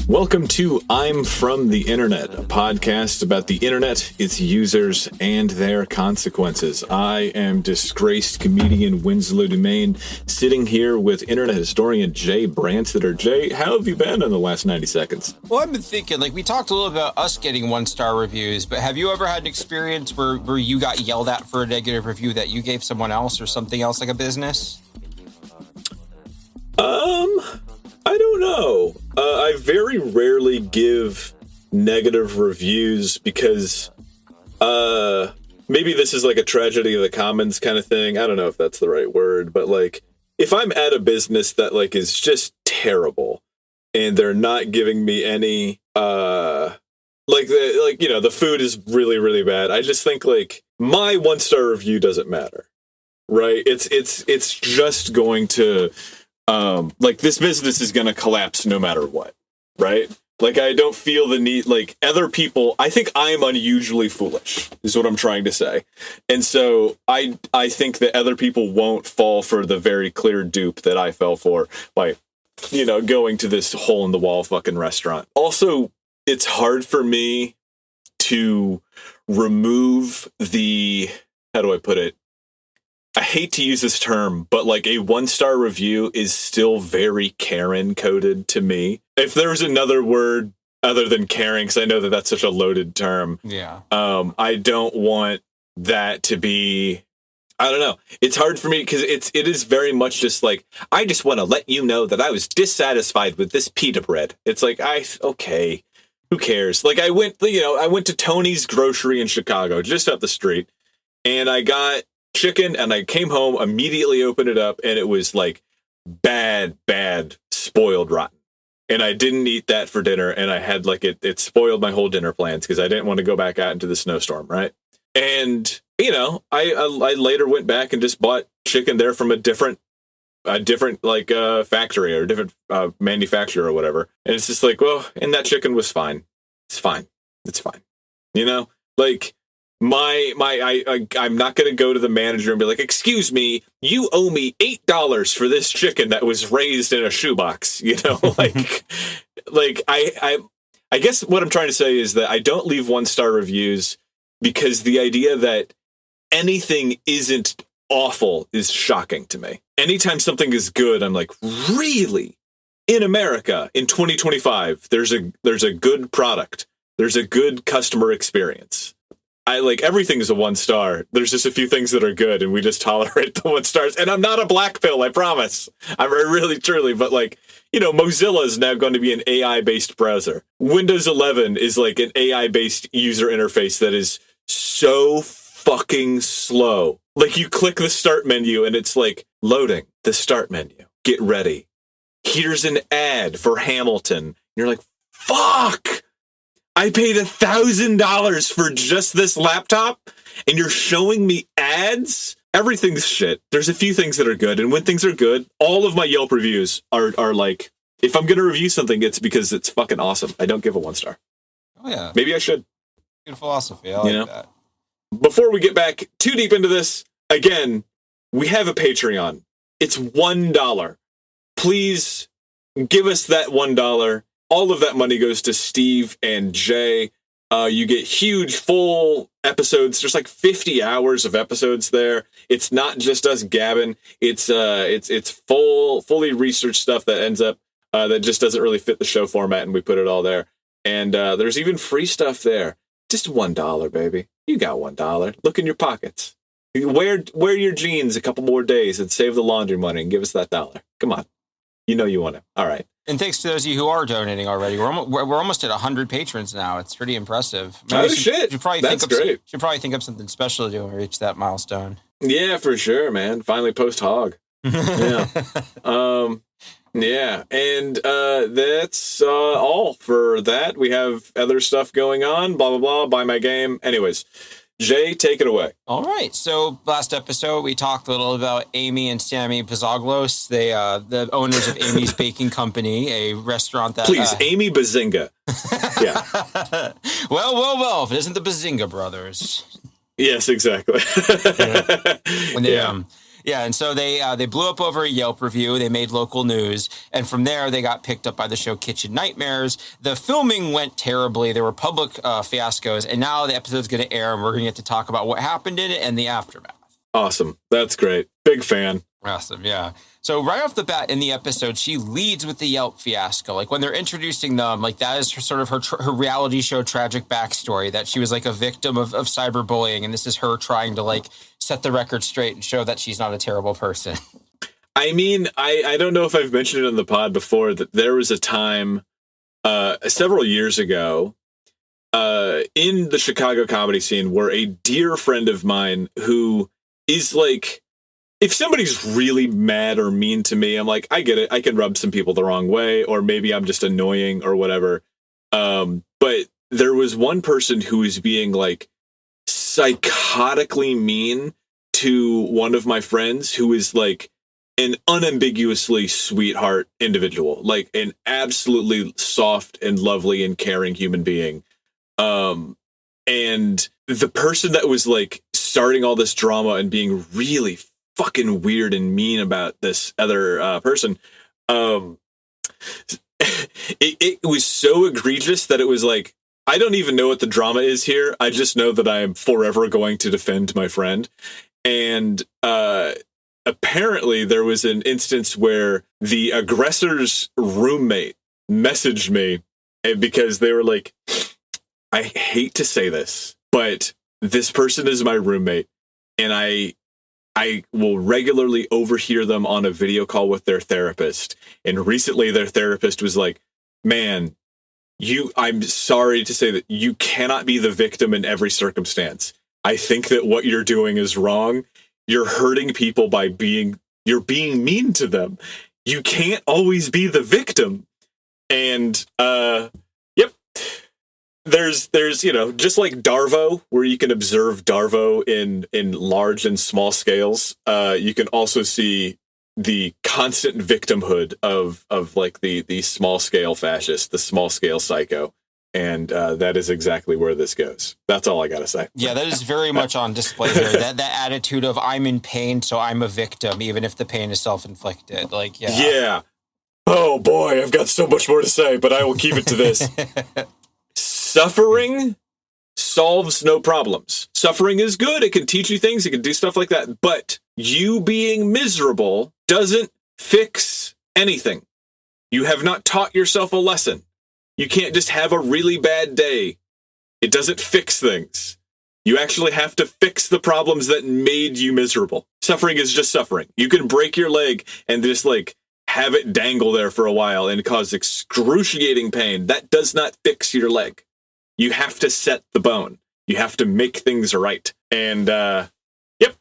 Welcome to I'm From the Internet, a podcast about the internet, its users, and their consequences. I am disgraced comedian Winslow Dumaine, sitting here with internet historian Jay Brandstetter. Jay, how have you been in the last 90 seconds? Well, I've been thinking, we talked a little about us getting one-star reviews, but have you ever had an experience where you got yelled at for a negative review that you gave someone else or something else, like a business? I don't know. I very rarely give negative reviews because, maybe this is like a tragedy of the commons kind of thing. I don't know if that's the right word, but if I'm at a business that is just terrible and they're not giving me any, the food is really, really bad. I just think my 1-star review doesn't matter, right? It's just going to, this business is going to collapse no matter what, right? I don't feel the need, other people, I think I'm unusually foolish, is what I'm trying to say. And so I think that other people won't fall for the very clear dupe that I fell for by, going to this hole-in-the-wall fucking restaurant. Also, it's hard for me to remove the, how do I put it? I hate to use this term, but a 1-star review is still very Karen coded to me. If there's another word other than caring, because I know that that's such a loaded term. Yeah. I don't want that to be, I don't know. It's hard for me because it is very much just I just want to let you know that I was dissatisfied with this pita bread. It's okay, who cares? I went to Tony's grocery in Chicago, just up the street, and I got chicken, and I came home, immediately opened it up, and it was bad, spoiled, rotten. And I didn't eat that for dinner, and I had it spoiled my whole dinner plans because I didn't want to go back out into the snowstorm, right? And I later went back and just bought chicken there from a different factory or a different manufacturer or whatever. And it's just and that chicken was fine. It's fine. I'm not going to go to the manager and be excuse me, you owe me $8 for this chicken that was raised in a shoebox. I guess what I'm trying to say is that I don't leave 1-star reviews because the idea that anything isn't awful is shocking to me. Anytime something is good, I'm really? In America in 2025, there's a good product. There's a good customer experience. Everything is a 1-star. There's just a few things that are good, and we just tolerate the 1 stars. And I'm not a black pill, I promise. I'm really, truly. But Mozilla is now going to be an AI-based browser. Windows 11 is an AI-based user interface that is so fucking slow. You click the start menu, and it's loading the start menu. Get ready. Here's an ad for Hamilton. And you're fuck! I paid $1,000 for just this laptop, and you're showing me ads? Everything's shit. There's a few things that are good, and when things are good, all of my Yelp reviews are if I'm going to review something, it's because it's fucking awesome. I don't give a 1-star. Oh, yeah. Maybe I should. Good philosophy. I like that. Before we get back too deep into this, again, we have a Patreon. It's $1. Please give us that $1. All of that money goes to Steve and Jay. You get huge, full episodes. There's 50 hours of episodes there. It's not just us gabbing. It's fully researched stuff that ends up that just doesn't really fit the show format, and we put it all there. And there's even free stuff there. Just $1, baby. You got $1. Look in your pockets. Wear your jeans a couple more days and save the laundry money and give us that $1. Come on. You want to. All right. And thanks to those of you who are donating already. We're almost at 100 patrons now. It's pretty impressive. Shit. That's great. Should probably think of something special to do when we reach that milestone. Yeah, for sure, man. Finally post hog. Yeah. Yeah. And that's all for that. We have other stuff going on. Blah, blah, blah. Buy my game. Anyways. Jay, take it away. All right. So last episode, we talked a little about Amy and Sammy Bazoglos. They, the owners of Amy's Baking Company, a restaurant that... Please, Amy Bazinga. Yeah. Well, if it isn't the Bazinga brothers. Yes, exactly. Yeah. When they, Yeah, and so they blew up over a Yelp review. They made local news, and from there they got picked up by the show Kitchen Nightmares. The filming went terribly. There were public fiascos, and now the episode's going to air, and we're going to get to talk about what happened in it and the aftermath. Awesome. That's great. Big fan. Awesome, yeah. So right off the bat in the episode, she leads with the Yelp fiasco. Like when they're introducing them, like that is her reality show tragic backstory, that she was like a victim of cyberbullying, and this is her trying to like set the record straight and show that she's not a terrible person. I mean, I don't know if I've mentioned it on the pod before that there was a time several years ago in the Chicago comedy scene where a dear friend of mine who is like, if somebody's really mad or mean to me, I'm like, I get it. I can rub some people the wrong way, or maybe I'm just annoying or whatever. But there was one person who was being like psychotically mean to one of my friends who is like an unambiguously sweetheart individual, like an absolutely soft and lovely and caring human being. And the person that was like starting all this drama and being really fucking weird and mean about this other person, it was so egregious that it was like, I don't even know what the drama is here. I just know that I am forever going to defend my friend. And apparently there was an instance where the aggressor's roommate messaged me because they were like, I hate to say this, but this person is my roommate, and I will regularly overhear them on a video call with their therapist. And recently their therapist was like, man, I'm sorry to say that you cannot be the victim in every circumstance. I think that what you're doing is wrong. You're hurting people by you're being mean to them. You can't always be the victim. And, yep. There's, just like Darvo, where you can observe Darvo in large and small scales, you can also see the constant victimhood of like the small scale fascist, the small scale psycho. And that is exactly where this goes. That's all I got to say. Yeah, that is very much on display here. That attitude of I'm in pain, so I'm a victim, even if the pain is self-inflicted. Like, yeah. Yeah. Oh boy, I've got so much more to say, but I will keep it to this. Suffering solves no problems. Suffering is good. It can teach you things. It can do stuff like that. But you being miserable doesn't fix anything. You have not taught yourself a lesson. You can't just have a really bad day. It doesn't fix things. You actually have to fix the problems that made you miserable. Suffering is just suffering. You can break your leg and just like have it dangle there for a while and cause excruciating pain. That does not fix your leg. You have to set the bone. You have to make things right. And, yep,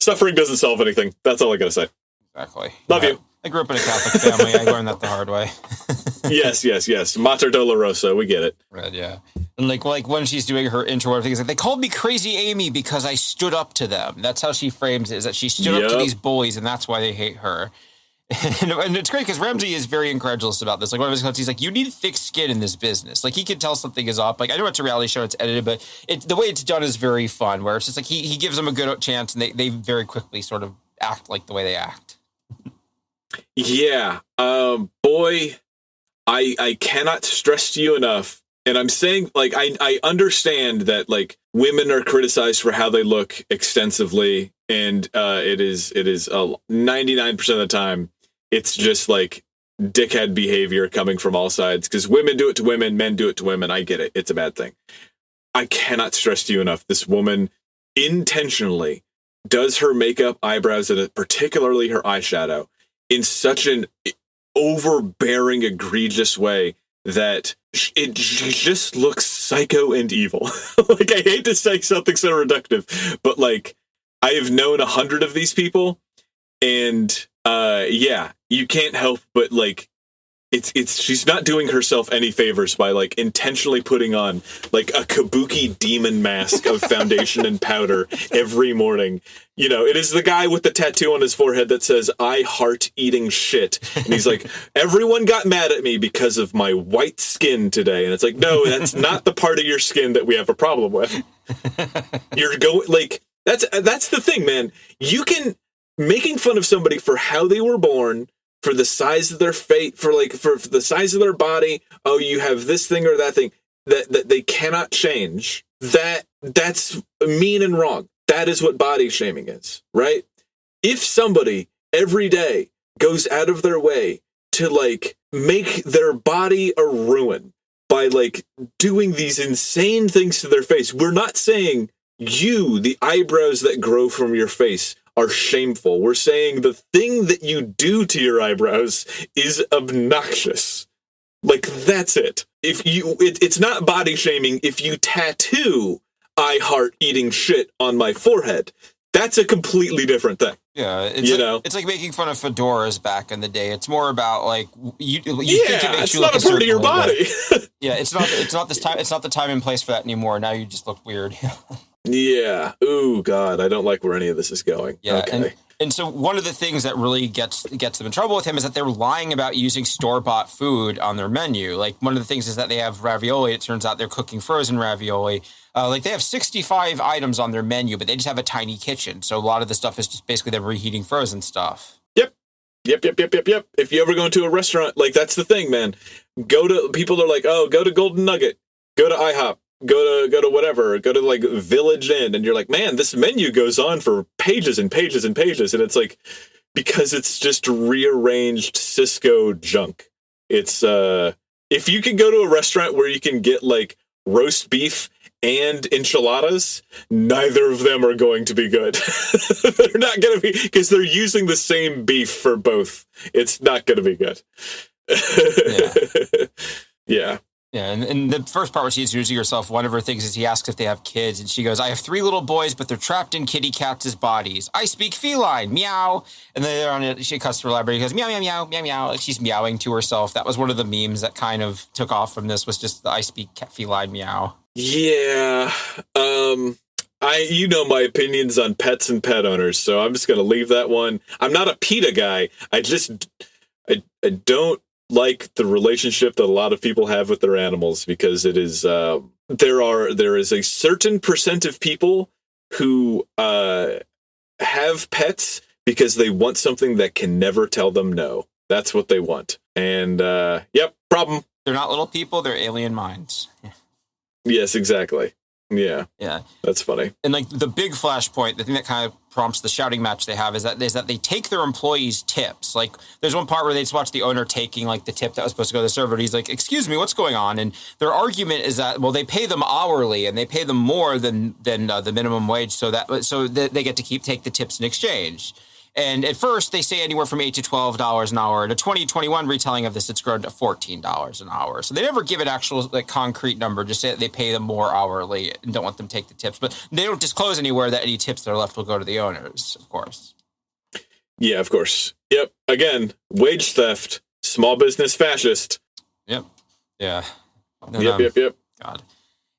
suffering doesn't solve anything. That's all I gotta say. Exactly. Love you. I grew up in a Catholic family. I learned that the hard way. Yes. Mater Dolorosa. We get it. Right, yeah. And like when she's doing her intro, or things like, they called me Crazy Amy because I stood up to them. That's how she frames it, is that she stood up to these bullies, and that's why they hate her. And it's great because Ramsay is very incredulous about this. Like one of his quotes, he's like, "You need thick skin in this business." Like he can tell something is off. Like I know it's a reality show, it's edited, but the way it's done is very fun. Where it's just like he gives them a good chance, and they very quickly sort of act like the way they act. Yeah, boy, I cannot stress to you enough. And I'm saying, like, I understand that like women are criticized for how they look extensively, and it is 99% of the time. It's just like dickhead behavior coming from all sides, because women do it to women, men do it to women. I get it. It's a bad thing. I cannot stress to you enough. This woman intentionally does her makeup, eyebrows, and particularly her eyeshadow in such an overbearing, egregious way that she just looks psycho and evil. Like, I hate to say something so reductive, but like, I have known 100 of these people, and yeah, you can't help but like, it's she's not doing herself any favors by like intentionally putting on like a kabuki demon mask of foundation and powder every morning. You know, it is the guy with the tattoo on his forehead that says, "I heart eating shit." And he's like, "Everyone got mad at me because of my white skin today." And it's like, no, that's not the part of your skin that we have a problem with. You're going like, that's the thing, man. You can making fun of somebody for how they were born, for the size of their face, for the size of their body. Oh, you have this thing or that thing that they cannot change. That's mean and wrong. That is what body shaming is, right? If somebody every day goes out of their way to like make their body a ruin by like doing these insane things to their face, we're not saying the eyebrows that grow from your face are shameful. We're saying the thing that you do to your eyebrows is obnoxious. Like, that's it. It's not body shaming if you tattoo "I heart eating shit" on my forehead. That's a completely different thing. Yeah, it's like making fun of fedoras back in the day. It's more about like you think it makes you look a certain way. It's not a part of your body. Yeah, it's not this time. It's not the time and place for that anymore. Now you just look weird. Yeah. Ooh, God, I don't like where any of this is going. Yeah. Okay. And so one of the things that really gets them in trouble with him is that they're lying about using store-bought food on their menu. Like, one of the things is that they have ravioli. It turns out they're cooking frozen ravioli. Like, they have 65 items on their menu, but they just have a tiny kitchen. So a lot of the stuff is just basically them reheating frozen stuff. Yep. If you ever go into a restaurant, like, that's the thing, man. People are like, oh, go to Golden Nugget, go to IHOP. Go to whatever, go to like Village Inn, and you're like, man, this menu goes on for pages and pages and pages, and it's like, because it's just rearranged Cisco junk. It's if you can go to a restaurant where you can get like roast beef and enchiladas, neither of them are going to be good. They're not going to be, because they're using the same beef for both. It's not going to be good. Yeah. Yeah, and the first part where she's introducing herself, one of her things is he asks if they have kids, and she goes, I have 3 little boys, but they're trapped in kitty cats' bodies. I speak feline, meow. And then she cuts to her library, goes, meow, meow, meow, meow, meow. Like, she's meowing to herself. That was one of the memes that kind of took off from this, was just the I speak feline, meow. Yeah. You know my opinions on pets and pet owners, so I'm just going to leave that one. I'm not a PETA guy. I don't like the relationship that a lot of people have with their animals, because it is there is a certain percent of people who have pets because they want something that can never tell them no. That's what they want. And problem. They're not little people, they're alien minds. Yes, exactly. Yeah. That's funny. And like the big flashpoint, the thing that kind of prompts the shouting match they have is that they take their employees' tips. Like, there's one part where they just watch the owner taking like the tip that was supposed to go to the server, and he's like, excuse me, what's going on? And their argument is that, well, they pay them hourly and they pay them more than the minimum wage, so that they get to take the tips in exchange. And at first, they say anywhere from $8 to $12 an hour. In a 2021 retelling of this, it's grown to $14 an hour. So they never give an actual like concrete number, just say that they pay them more hourly and don't want them to take the tips. But they don't disclose anywhere that any tips that are left will go to the owners, of course. Yeah, of course. Yep. Again, wage theft, small business fascist. Yep. Yeah. Yep. God.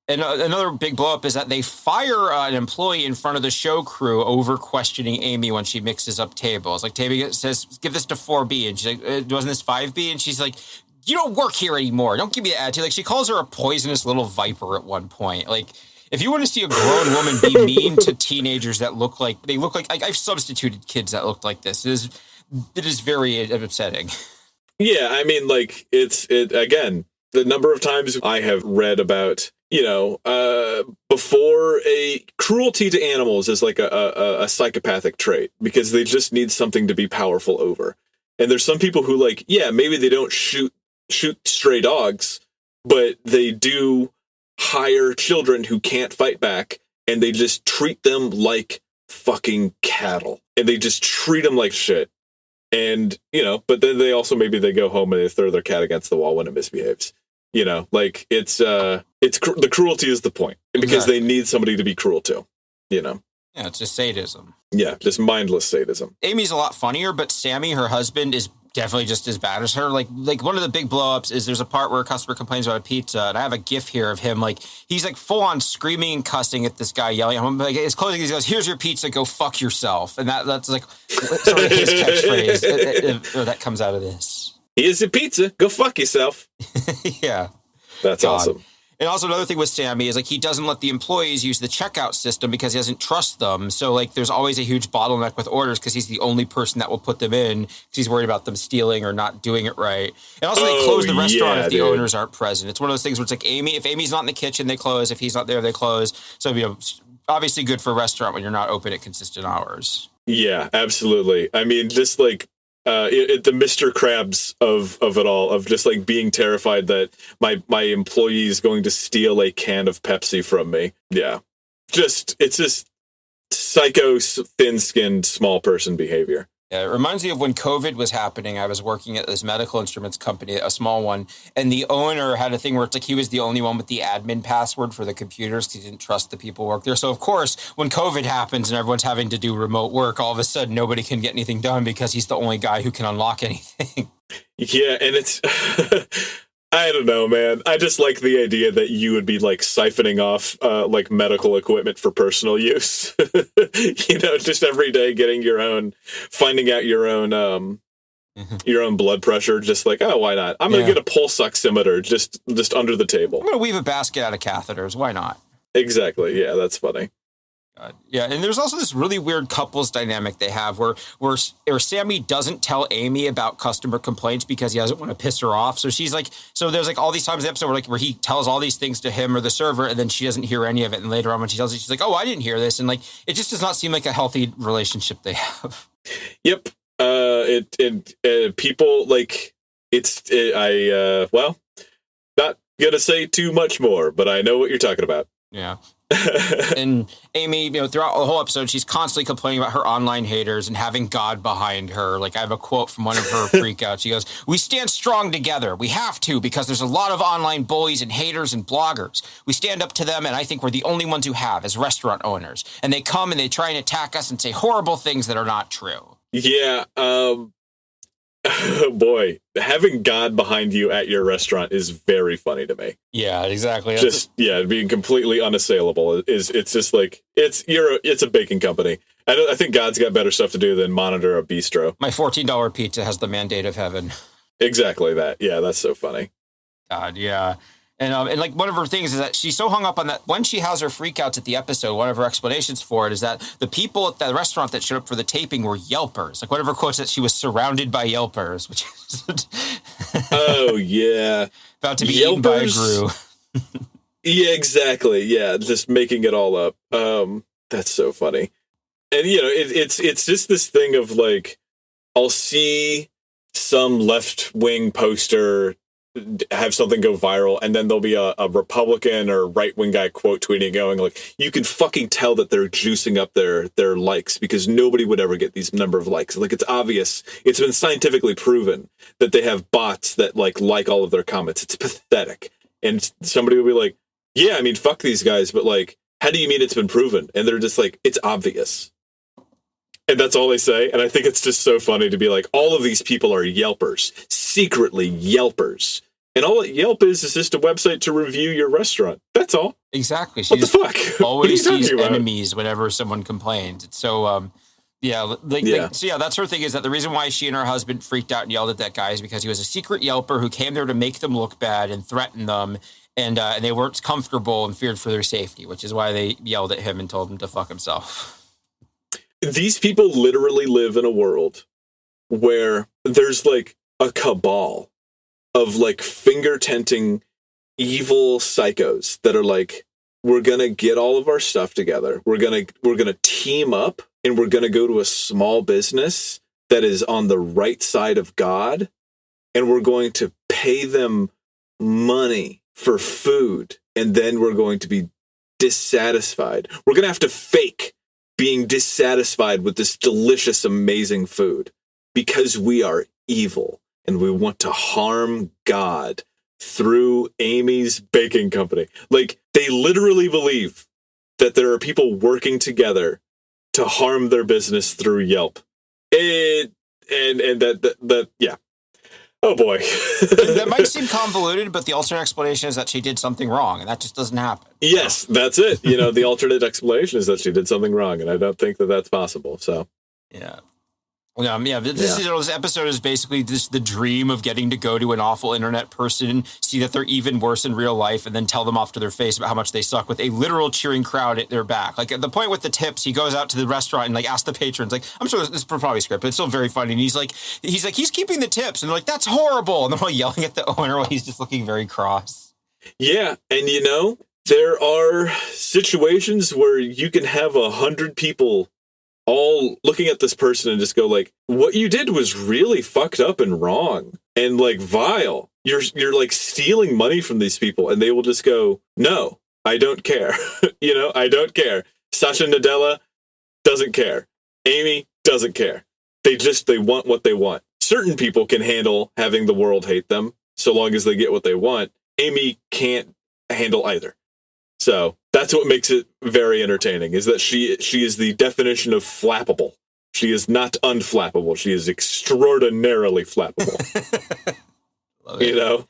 And another big blow-up is that they fire an employee in front of the show crew over questioning Amy when she mixes up tables. Like, Amy says, give this to 4B. And she's like, wasn't this 5B? And she's like, you don't work here anymore. Don't give me the attitude. Like, she calls her a poisonous little viper at one point. Like, if you want to see a grown woman be mean to teenagers that look like I've substituted kids that looked like this. It is very upsetting. Yeah, I mean, like, again, the number of times I have read about, before, a cruelty to animals is like a psychopathic trait, because they just need something to be powerful over. And there's some people who, like, yeah, maybe they don't shoot stray dogs, but they do hire children who can't fight back, and they just treat them like fucking cattle, and they just treat them like shit. And, but then they also, maybe they go home and they throw their cat against the wall when it misbehaves. Like, it's the cruelty is the point, because they need somebody to be cruel to, Yeah, it's just sadism. Yeah, just mindless sadism. Amy's a lot funnier, but Sammy, her husband, is definitely just as bad as her. Like one of the big blow-ups is there's a part where a customer complains about a pizza, and I have a gif here of him, like, he's like full on screaming and cussing at this guy, yelling at him. Like, his closing, he goes, here's your pizza, go fuck yourself. And that's like sort of his catchphrase that comes out of this. Here's your pizza, go fuck yourself. Yeah. That's awesome. And also another thing with Sammy is like he doesn't let the employees use the checkout system because he doesn't trust them. So like there's always a huge bottleneck with orders because he's the only person that will put them in because he's worried about them stealing or not doing it right. And also they close the restaurant if the owners aren't present. It's one of those things where it's like if Amy's not in the kitchen, they close. If he's not there, they close. So obviously good for a restaurant when you're not open at consistent hours. Yeah, absolutely. I mean, just like the Mr. Krabs of it all, of just like being terrified that my employee is going to steal a can of Pepsi from me. Yeah, it's just psycho, thin-skinned, small person behavior. Yeah, it reminds me of when COVID was happening. I was working at this medical instruments company, a small one, and the owner had a thing where it's like he was the only one with the admin password for the computers because he didn't trust the people who work there. So, of course, when COVID happens and everyone's having to do remote work, all of a sudden nobody can get anything done because he's the only guy who can unlock anything. Yeah, and it's... I don't know, man. I just like the idea that you would be like siphoning off like medical equipment for personal use. Just every day finding out your own blood pressure. Just like, oh, why not? I'm gonna get a pulse oximeter just under the table. I'm gonna weave a basket out of catheters. Why not? Exactly. Yeah, that's funny. Yeah, and there's also this really weird couples dynamic they have where Sammy doesn't tell Amy about customer complaints because he doesn't want to piss her off. So there's like all these times in the episode where he tells all these things to him or the server, and then she doesn't hear any of it. And later on when she tells it, she's like, oh, I didn't hear this. And like, it just does not seem like a healthy relationship they have. Yep. People like well, not gonna say too much more, but I know what you're talking about. Yeah. And Amy, throughout the whole episode, she's constantly complaining about her online haters and having God behind her. Like I have a quote from one of her freakouts. She goes, "We stand strong together. We have to because there's a lot of online bullies and haters and bloggers. We stand up to them, and I think we're the only ones who have as restaurant owners. And they come and they try and attack us and say horrible things that are not true." Yeah. Boy, having God behind you at your restaurant is very funny to me. Yeah, exactly. Being completely unassailable it's just like it's a baking company. I think God's got better stuff to do than monitor a bistro. My $14 pizza has the mandate of heaven. Exactly that. Yeah, that's so funny. God, yeah. And like one of her things is that she's so hung up on that when she has her freakouts at the episode, one of her explanations for it is that the people at the restaurant that showed up for the taping were Yelpers. Like one of her quotes that she was surrounded by Yelpers, which is oh yeah, about to be eaten by a Gru. Yeah, exactly. Yeah, just making it all up. That's so funny. And it's just this thing of like, I'll see some left-wing poster have something go viral, and then there'll be a Republican or right-wing guy quote tweeting going like, you can fucking tell that they're juicing up their likes because nobody would ever get these number of likes. Like, it's obvious. It's been scientifically proven that they have bots that like all of their comments. It's pathetic. And somebody will be like, yeah, I mean, fuck these guys, but like, how do you mean it's been proven? And they're just like, it's obvious. And that's all they say. And I think it's just so funny to be like, all of these people are Yelpers, secretly Yelpers. And all Yelp is just a website to review your restaurant. That's all. Exactly. What the fuck? Always sees enemies whenever someone complains. It's so, so that's her thing, is that the reason why she and her husband freaked out and yelled at that guy is because he was a secret Yelper who came there to make them look bad and threaten them. And they weren't comfortable and feared for their safety, which is why they yelled at him and told him to fuck himself. These people literally live in a world where there's like a cabal of like finger-tenting evil psychos that are like, we're going to get all of our stuff together. We're going to team up, and we're going to go to a small business that is on the right side of God, and we're going to pay them money for food, and then we're going to be dissatisfied. We're going to have to fake being dissatisfied with this delicious, amazing food because we are evil and we want to harm God through Amy's baking company. Like, they literally believe that there are people working together to harm their business through Yelp. Yeah. Oh boy. That might seem convoluted, but the alternate explanation is that she did something wrong, and that just doesn't happen. Yes, that's it. The alternate explanation is that she did something wrong, and I don't think that that's possible. So, yeah. This episode is basically just the dream of getting to go to an awful internet person, see that they're even worse in real life, and then tell them off to their face about how much they suck with a literal cheering crowd at their back. Like at the point with the tips, he goes out to the restaurant and like asks the patrons, like, I'm sure this is probably scripted, but it's still very funny. And he's keeping the tips, and they're like, that's horrible. And they're all yelling at the owner while he's just looking very cross. Yeah, and there are situations where you can have 100 people all looking at this person and just go like, what you did was really fucked up and wrong and like vile. You're like stealing money from these people, and they will just go, no, I don't care. I don't care. Sasha Nadella doesn't care. Amy doesn't care. They want what they want. Certain people can handle having the world hate them so long as they get what they want. Amy can't handle either. So that's what makes it very entertaining, is that she is the definition of flappable. She is not unflappable. She is extraordinarily flappable. Love it.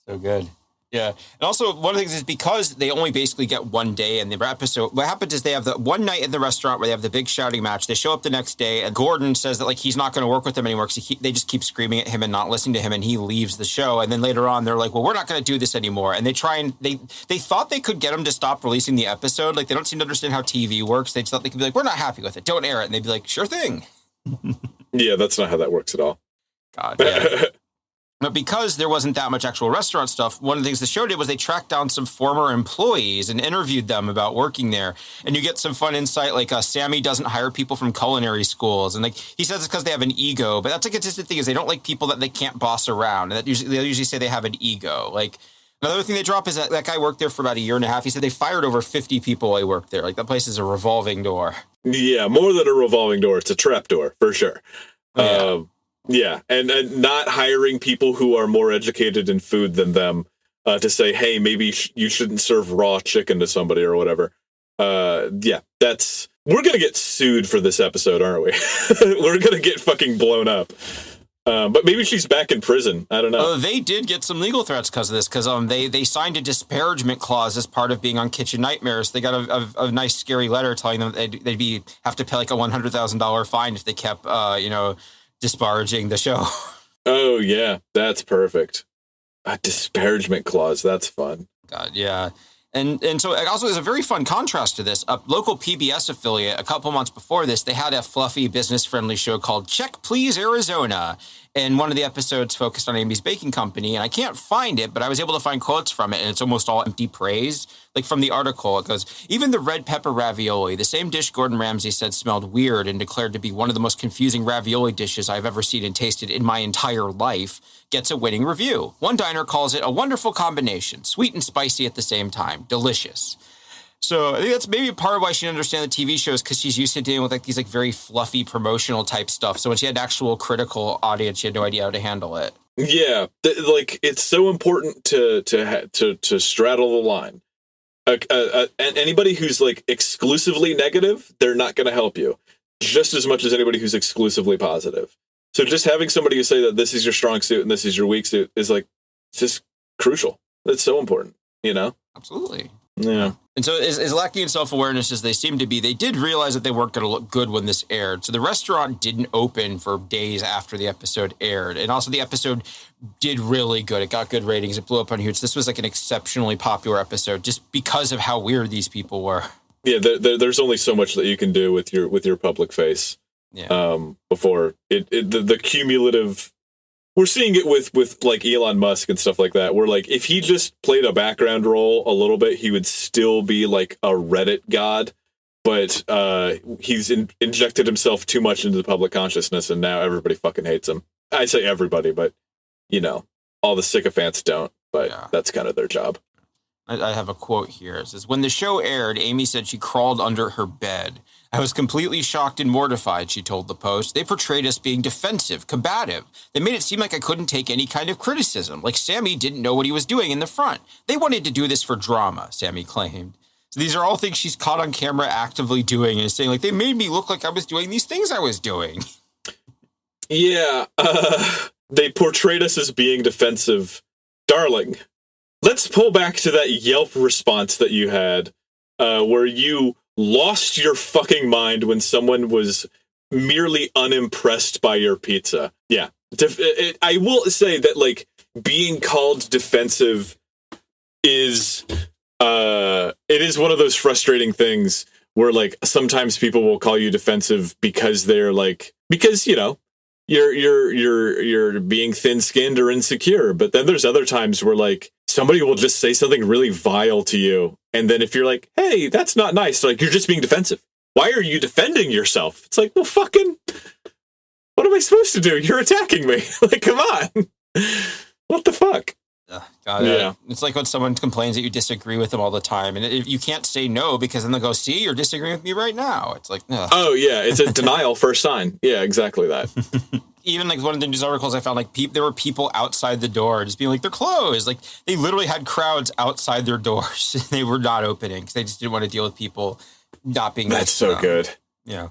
So good. Yeah. And also, one of the things is because they only basically get one day in the episode, what happens is they have the one night in the restaurant where they have the big shouting match. They show up the next day, and Gordon says that like he's not going to work with them anymore because they just keep screaming at him and not listening to him, and he leaves the show. And then later on, they're like, well, we're not going to do this anymore. And they thought they could get him to stop releasing the episode. Like, they don't seem to understand how TV works. They just thought they could be like, we're not happy with it. Don't air it. And they'd be like, sure thing. Yeah, that's not how that works at all. God, yeah. But because there wasn't that much actual restaurant stuff, one of the things the show did was they tracked down some former employees and interviewed them about working there. And you get some fun insight, like Sammy doesn't hire people from culinary schools. And like he says it's because they have an ego. But that's a consistent thing, is they don't like people that they can't boss around. And they'll usually say they have an ego. Like another thing they drop is that guy worked there for about a year and a half. He said they fired over 50 people while he worked there. Like that place is a revolving door. Yeah, more than a revolving door. It's a trap door, for sure. Yeah. Yeah, and not hiring people who are more educated in food than them to say, hey, maybe you shouldn't serve raw chicken to somebody or whatever. Yeah, we're going to get sued for this episode, aren't we? We're going to get fucking blown up. But maybe she's back in prison. I don't know. They did get some legal threats because of this, because they signed a disparagement clause as part of being on Kitchen Nightmares. They got a nice, scary letter telling them they'd have to pay like a $100,000 fine if they kept, disparaging the show. Oh, yeah. That's perfect. A disparagement clause. That's fun. God, yeah. And so also there's a very fun contrast to this. A local PBS affiliate, a couple months before this, they had a fluffy, business-friendly show called Check Please Arizona. And one of the episodes focused on Amy's baking company. And I can't find it, but I was able to find quotes from it. And it's almost all empty praise. Like from the article, it goes, even the red pepper ravioli, the same dish Gordon Ramsay said smelled weird and declared to be one of the most confusing ravioli dishes I've ever seen and tasted in my entire life, gets a winning review. One diner calls it a wonderful combination, sweet and spicy at the same time. Delicious. So I think that's maybe part of why she didn't understand the TV shows, because she's used to dealing with like these like very fluffy promotional type stuff. So when she had an actual critical audience, she had no idea how to handle it. Yeah, like it's so important to straddle the line. And anybody who's like exclusively negative, they're not going to help you just as much as anybody who's exclusively positive. So just having somebody who say that this is your strong suit and this is your weak suit is like just crucial. It's so important, Absolutely. Yeah. And so as lacking in self-awareness as they seem to be, they did realize that they weren't going to look good when this aired. So the restaurant didn't open for days after the episode aired. And also the episode did really good. It got good ratings. It blew up on huge. This was like an exceptionally popular episode just because of how weird these people were. Yeah, there's only so much that you can do with your public face. Yeah. Before the cumulative. We're seeing it with like Elon Musk and stuff like that, where like if he just played a background role a little bit, he would still be like a Reddit god. But he's injected himself too much into the public consciousness, and now everybody fucking hates him. I say everybody, but all the sycophants don't. But yeah, that's kind of their job. I have a quote here. It says, when the show aired, Amy said she crawled under her bed. I was completely shocked and mortified, she told the Post. They portrayed us being defensive, combative. They made it seem like I couldn't take any kind of criticism, like Sammy didn't know what he was doing in the front. They wanted to do this for drama, Sammy claimed. So these are all things she's caught on camera actively doing and saying, like, they made me look like I was doing these things I was doing. Yeah, they portrayed us as being defensive. Darling, let's pull back to that Yelp response that you had, where you lost your fucking mind when someone was merely unimpressed by your pizza. Yeah. I will say that, like, being called defensive is it is one of those frustrating things where, like, sometimes people will call you defensive because they're like, because, you know, you're being thin-skinned or insecure. But then there's other times where, like, somebody will just say something really vile to you, and then if you're like, hey, that's not nice, like, you're just being defensive. Why are you defending yourself? It's like, well, fucking, what am I supposed to do? You're attacking me. Like, come on. What the fuck? God, yeah. It's like when someone complains that you disagree with them all the time, and if you can't say no because then they'll go, see, you're disagreeing with me right now. It's like, ugh. Oh, yeah. It's a denial first sign. Yeah, exactly that. Even like one of the news articles I found, like there were people outside the door just being like, they're closed. Like they literally had crowds outside their doors. They were not opening because they just didn't want to deal with people not being nice. That's so good. Yeah.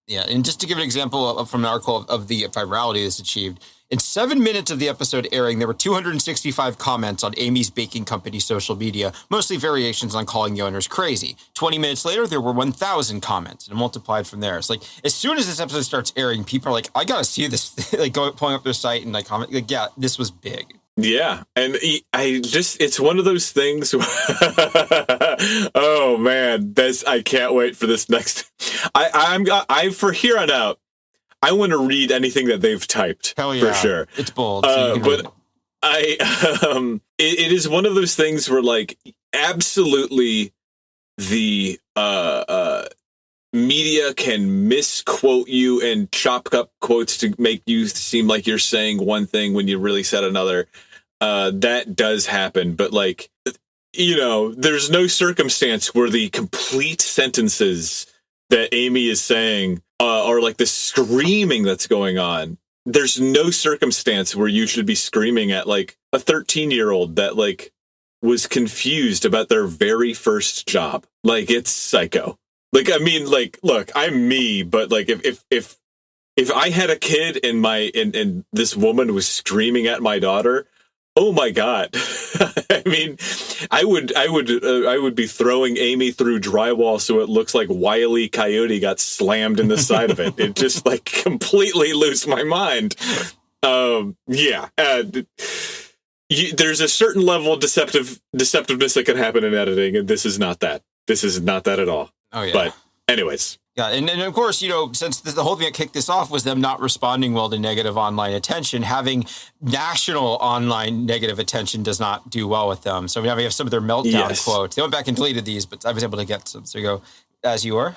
Yeah. And just to give an example from an article of the virality that's achieved, in 7 minutes of the episode airing, there were 265 comments on Amy's baking company's social media, mostly variations on calling the owners crazy. 20 minutes later, there were 1,000 comments, and it multiplied from there. It's like, as soon as this episode starts airing, people are like, I gotta see this, like pulling up their site and like comment, like, yeah, this was big. Yeah, and it's one of those things. Oh man, I can't wait for this next. For here on out, I want to read anything that they've typed. Hell yeah. For sure. It's bold. So but it is one of those things where, like, absolutely the media can misquote you and chop up quotes to make you seem like you're saying one thing when you really said another. That does happen. But, like, you know, there's no circumstance where the complete sentences that Amy is saying or like the screaming that's going on. There's no circumstance where you should be screaming at, like, a 13-year-old that, like, was confused about their very first job. Like, it's psycho. Like, I mean, like, look, I'm me, but, like, if I had a kid and this woman was screaming at my daughter, oh my God. I mean, I would be throwing Amy through drywall so it looks like Wile E. Coyote got slammed in the side of it. It just, like, completely lose my mind. Yeah. There's a certain level of deceptiveness that can happen in editing, and this is not that. This is not that at all. Oh, yeah. But anyways. Yeah, and of course, you know, since the whole thing that kicked this off was them not responding well to negative online attention, having national online negative attention does not do well with them. So now we have some of their meltdown quotes. They went back and deleted these, but I was able to get some. So you go, as you are.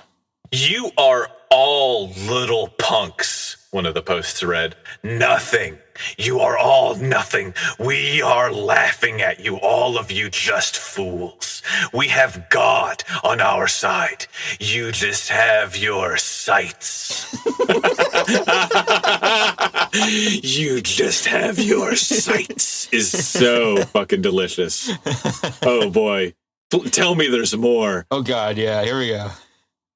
You are all little punks, one of the posts read. Nothing. You are all nothing. We are laughing at you, all of you just fools. We have God on our side. You just have your sights. You just have your sights is so fucking delicious. Oh boy. Tell me there's more. Oh God, yeah, here we go.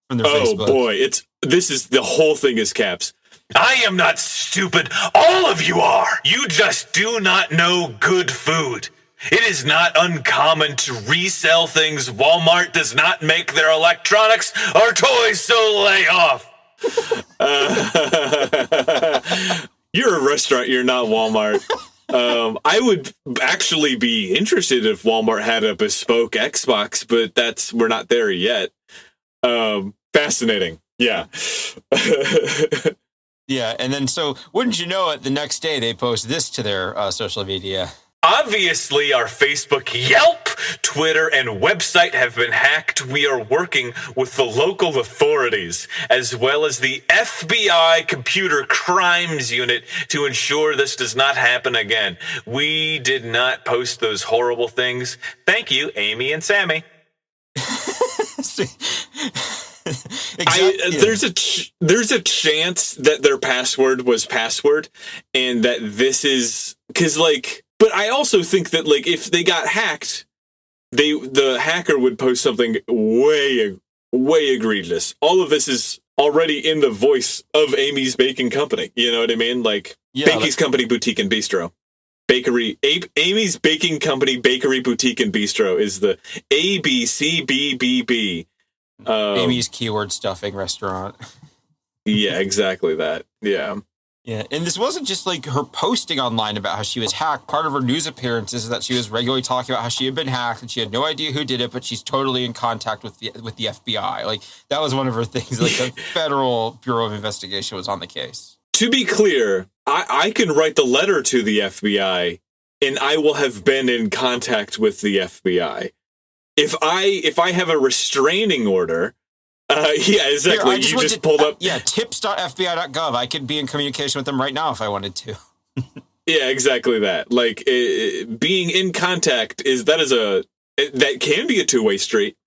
From their Facebook. Boy, the whole thing is caps. I am not stupid. All of you are. You just do not know good food. It is not uncommon to resell things Walmart does not make their electronics or toys, so lay off. You're a restaurant, you're not Walmart. I would actually be interested if Walmart had a bespoke Xbox, but we're not there yet. Fascinating. Yeah. Yeah, and then so wouldn't you know it, the next day they post this to their social media. Obviously, our Facebook, Yelp, Twitter, and website have been hacked. We are working with the local authorities, as well as the FBI Computer Crimes Unit, to ensure this does not happen again. We did not post those horrible things. Thank you, Amy and Sammy. Exactly. There's a chance that their password was password, and that this is because, like. But I also think that, like, if they got hacked, the hacker would post something way egregious. All of this is already in the voice of Amy's Baking Company. You know what I mean? Like, Bakey's Company Boutique and Bistro. Amy's Baking Company Bakery Boutique and Bistro is the ABCBBB. Amy's keyword stuffing restaurant. Yeah, exactly that. Yeah. Yeah, and this wasn't just like her posting online about how she was hacked. Part of her news appearances is that she was regularly talking about how she had been hacked and she had no idea who did it, but she's totally in contact with the FBI. Like, that was one of her things. Like, the Federal Bureau of Investigation was on the case. To be clear, I can write the letter to the FBI, and I will have been in contact with the FBI. If I have a restraining order, yeah, exactly. Here, you just pulled up. Yeah, tips.fbi.gov. I could be in communication with them right now if I wanted to. Yeah, exactly that. Like, being in contact that can be a two-way street,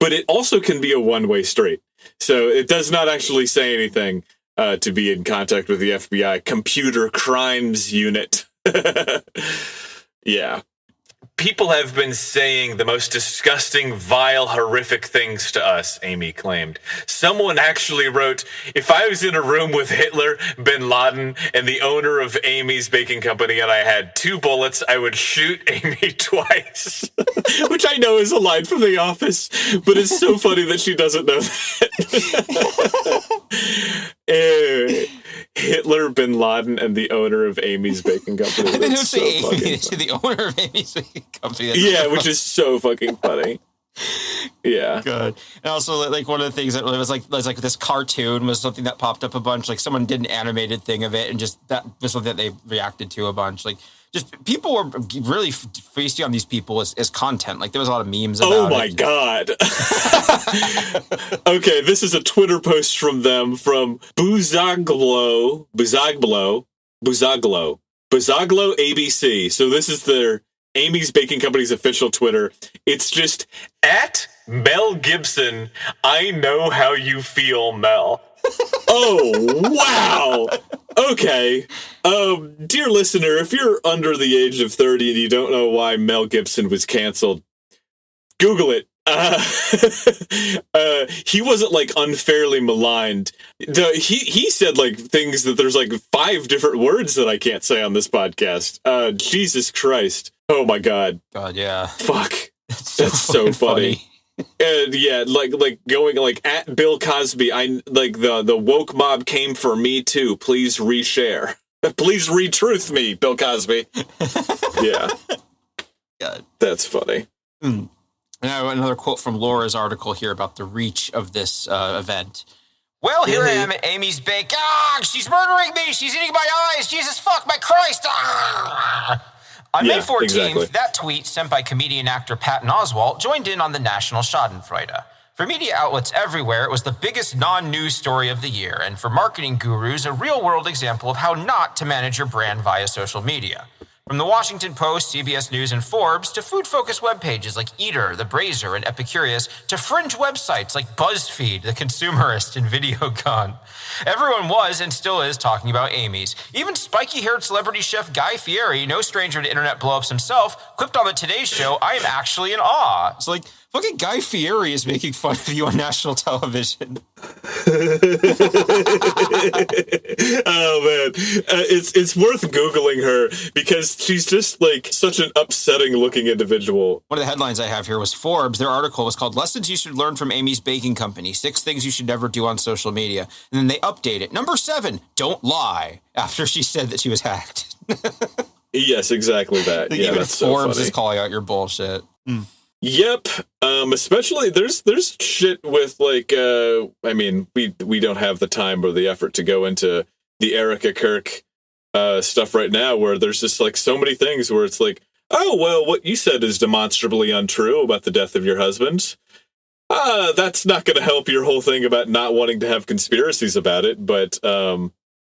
but it also can be a one-way street. So it does not actually say anything to be in contact with the FBI Computer Crimes Unit. Yeah. People have been saying the most disgusting, vile, horrific things to us, Amy claimed. Someone actually wrote, if I was in a room with Hitler, bin Laden, and the owner of Amy's Baking Company and I had 2 bullets, I would shoot Amy twice. Which I know is a line from The Office, but it's so funny that she doesn't know that. Hitler, bin Laden, and the owner of Amy's Baking Company. I didn't say Amy, the owner of Amy's Baking Company. Yeah, which is so fucking funny. Yeah. Good. And also, like, one of the things that was like this cartoon was something that popped up a bunch. Like, someone did an animated thing of it, and just that was something that they reacted to a bunch. Like, just people were really feasting on these people as content. Like, there was a lot of memes about it. Oh my God. Okay, this is a Twitter post from them, from Buzaglo ABC. So this is their Amy's Baking Company's official Twitter. It's just at Mel Gibson. I know how you feel, Mel. Oh, wow. Okay. Dear listener, if you're under the age of 30 and you don't know why Mel Gibson was canceled, Google it. He wasn't like unfairly maligned. He said like things that there's like 5 different words that I can't say on this podcast. Jesus Christ. Oh my God. God, yeah. Fuck. That's so funny. And yeah, like going like at Bill Cosby. I like the woke mob came for me too. Please reshare. Please retruth me, Bill Cosby. Yeah. God. That's funny. Mm. Now, another quote from Laura's article here about the reach of this event. Well, here I am at Amy's Bake. Ah, she's murdering me. She's eating my eyes. Jesus fuck, my Christ. Ah. On May 14th, exactly. That tweet, sent by comedian actor Patton Oswalt, joined in on the national Schadenfreude. For media outlets everywhere, it was the biggest non-news story of the year, and for marketing gurus, a real-world example of how not to manage your brand via social media. From the Washington Post, CBS News, and Forbes, to food-focused web pages like Eater, The Brazier, and Epicurious, to fringe websites like BuzzFeed, The Consumerist, and Videocon. Everyone was, and still is, talking about Amy's. Even spiky-haired celebrity chef Guy Fieri, no stranger to internet blow-ups himself, quipped on the Today Show, I am actually in awe. It's like, fucking Guy Fieri is making fun of you on national television. Oh man, it's worth Googling her because she's just like such an upsetting looking individual. One of the headlines I have here was Forbes. Their article was called "Lessons You Should Learn from Amy's Baking Company: 6 Things You Should Never Do on Social Media." And then they update it. Number 7, don't lie. After she said that she was hacked. Yes, exactly that. Yeah, even that's Forbes so is calling out your bullshit. Mm. Yep. Especially there's shit with like I mean, we don't have the time or the effort to go into the Erica Kirk stuff right now, where there's just like so many things where it's like, oh well, what you said is demonstrably untrue about the death of your husband. That's not going to help your whole thing about not wanting to have conspiracies about it, but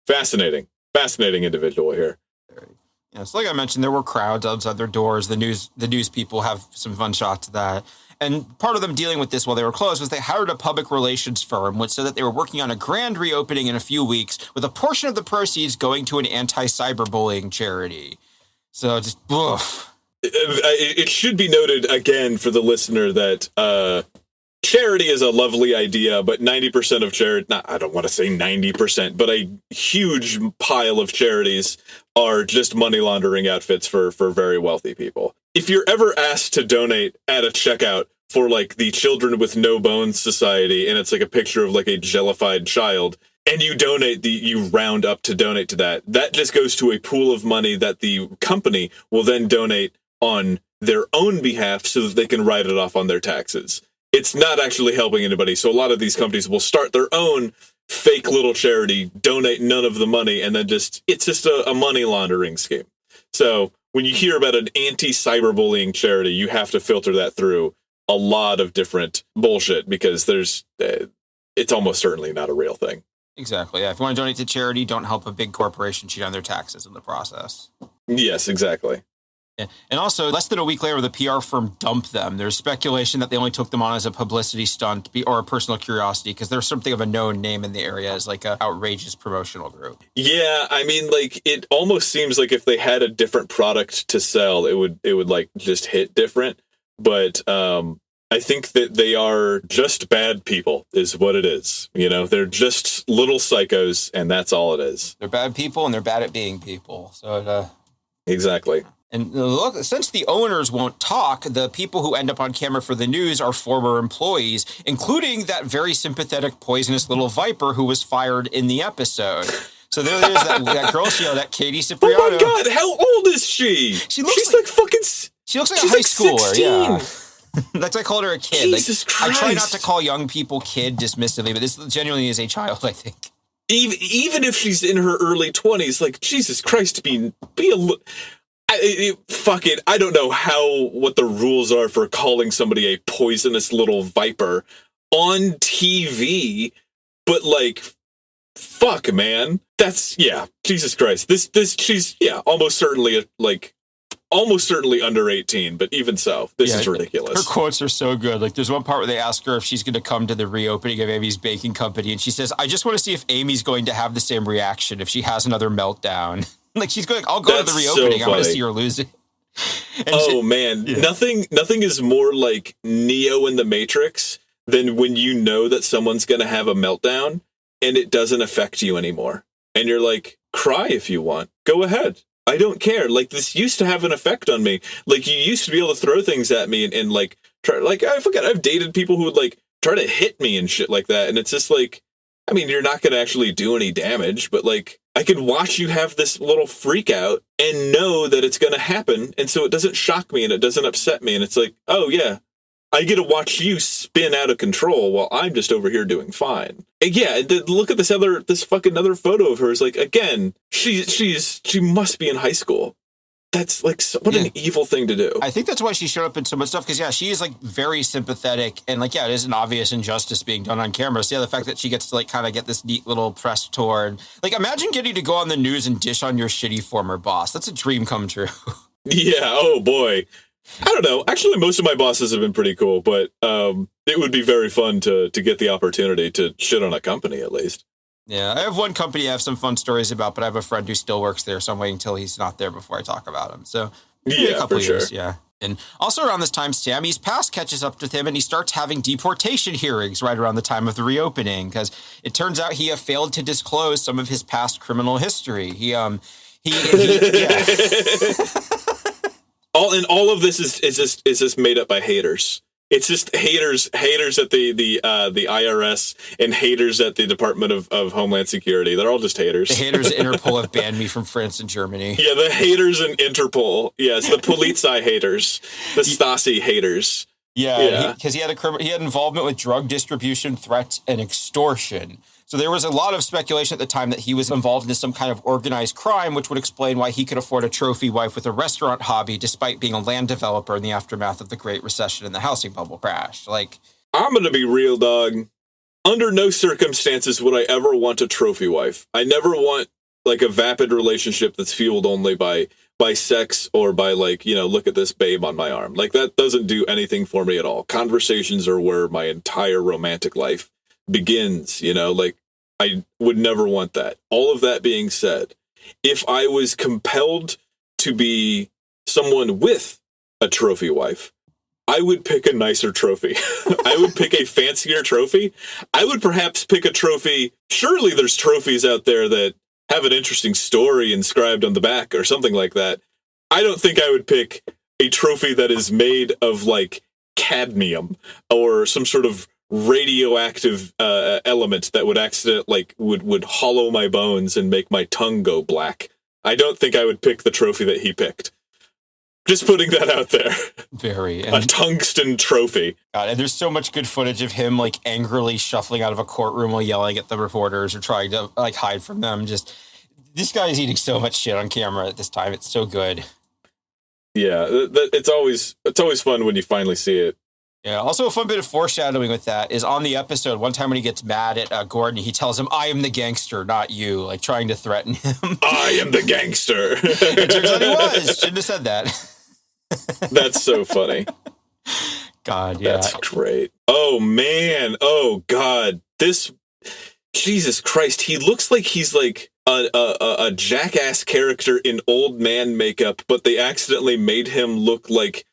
fascinating individual here. Yeah, so like I mentioned, there were crowds outside their doors. The news people have some fun shots of that. And part of them dealing with this while they were closed was they hired a public relations firm, which said that they were working on a grand reopening in a few weeks, with a portion of the proceeds going to an anti-cyberbullying charity. So just, oof. It should be noted again for the listener that charity is a lovely idea, but 90% of charity, I don't want to say 90%, but a huge pile of charities are just money laundering outfits for very wealthy people. If you're ever asked to donate at a checkout for like the Children with No Bones Society, and it's like a picture of like a jellified child, and you you round up to donate to that. That just goes to a pool of money that the company will then donate on their own behalf so that they can write it off on their taxes. It's not actually helping anybody. So a lot of these companies will start their own fake little charity, donate none of the money, and then it's just a money laundering scheme. So when you hear about an anti-cyberbullying charity, you have to filter that through a lot of different bullshit, because it's almost certainly not a real thing. Exactly. Yeah. If you want to donate to charity, don't help a big corporation cheat on their taxes in the process. Yes, exactly. Yeah. And also, less than a week later, the PR firm dumped them. There's speculation that they only took them on as a publicity stunt or a personal curiosity, because there's something of a known name in the area as like an outrageous promotional group. Yeah, I mean, like, it almost seems like if they had a different product to sell, it would like just hit different. But I think that they are just bad people is what it is. You know, they're just little psychos, and that's all it is. They're bad people, and they're bad at being people. So exactly. And look, since the owners won't talk, the people who end up on camera for the news are former employees, including that very sympathetic, poisonous little viper who was fired in the episode. So there's that girl, that Katie Cipriano. Oh my God, how old is she? She's like fucking... She looks like a high schooler, 16. Yeah. That's why I called her a kid. Jesus Christ. I try not to call young people kid dismissively, but this genuinely is a child, I think. Even if she's in her early 20s, like, Jesus Christ, fuck it. I don't know what the rules are for calling somebody a poisonous little viper on TV, but like, fuck, man. That's, yeah, Jesus Christ. She's, yeah, almost certainly under 18, but even so, this is ridiculous. Her quotes are so good. Like, there's one part where they ask her if she's going to come to the reopening of Amy's baking company, and she says, I just want to see if Amy's going to have the same reaction if she has another meltdown. Like, she's going, I'll go to the reopening. So I want to see her lose it. Man. Yeah. Nothing is more like Neo in the Matrix than when you know that someone's going to have a meltdown and it doesn't affect you anymore. And you're like, cry if you want. Go ahead. I don't care. Like, this used to have an effect on me. Like, you used to be able to throw things at me and like, try, like, I forget, I've dated people who would like try to hit me and shit like that. And it's just like, I mean, you're not going to actually do any damage, but like, I can watch you have this little freak out and know that it's going to happen. And so it doesn't shock me and it doesn't upset me. And it's like, oh yeah, I get to watch you spin out of control while I'm just over here doing fine. And yeah, look at this fucking other photo of hers. Like, again, she must be in high school. That's like, what an evil thing to do. I think that's why she showed up in so much stuff, because, yeah, she is like very sympathetic. And like, yeah, it is an obvious injustice being done on camera. So yeah, the fact that she gets to like kind of get this neat little press tour. And, like, imagine getting to go on the news and dish on your shitty former boss. That's a dream come true. Yeah. Oh boy. I don't know. Actually, most of my bosses have been pretty cool, but it would be very fun to get the opportunity to shit on a company at least. Yeah, I have one company I have some fun stories about, but I have a friend who still works there, so I'm waiting until he's not there before I talk about him. So maybe a couple of years, yeah. And also around this time, Sammy's past catches up with him, and he starts having deportation hearings right around the time of the reopening, because it turns out he failed to disclose some of his past criminal history. Yeah. All of this is just made up by haters. It's just haters at the IRS and haters at the Department of Homeland Security. They're all just haters. The haters at Interpol have banned me from France and Germany. Yeah, the haters in Interpol. Yes, the Polizei haters, the Stasi haters. Yeah, because he had involvement with drug distribution, threats, and extortion. So there was a lot of speculation at the time that he was involved in some kind of organized crime, which would explain why he could afford a trophy wife with a restaurant hobby, despite being a land developer in the aftermath of the Great Recession and the housing bubble crash. Like, I'm going to be real, dog. Under no circumstances would I ever want a trophy wife. I never want like a vapid relationship that's fueled only by sex or by like, you know, look at this babe on my arm. Like, that doesn't do anything for me at all. Conversations are where my entire romantic life begins, you know, like, I would never want that. All of that being said, if I was compelled to be someone with a trophy wife, I would pick a nicer trophy. I would pick a fancier trophy. I would perhaps pick a trophy. Surely there's trophies out there that have an interesting story inscribed on the back or something like that. I don't think I would pick a trophy that is made of like cadmium or some sort of radioactive element that would would hollow my bones and make my tongue go black. I don't think I would pick the trophy that he picked. Just putting that out there. Very. A tungsten trophy. God, and there's so much good footage of him like angrily shuffling out of a courtroom while yelling at the reporters or trying to like hide from them. Just this guy is eating so much shit on camera at this time. It's so good. Yeah, it's always fun when you finally see it. Yeah. Also, a fun bit of foreshadowing with that is on the episode. One time when he gets mad at Gordon, he tells him, "I am the gangster, not you," like trying to threaten him. I am the gangster. It turns out he was. Shouldn't have said that. That's so funny. God, yeah. That's great. Oh, man. Oh, God. Jesus Christ. He looks like he's like a jackass character in old man makeup, but they accidentally made him look like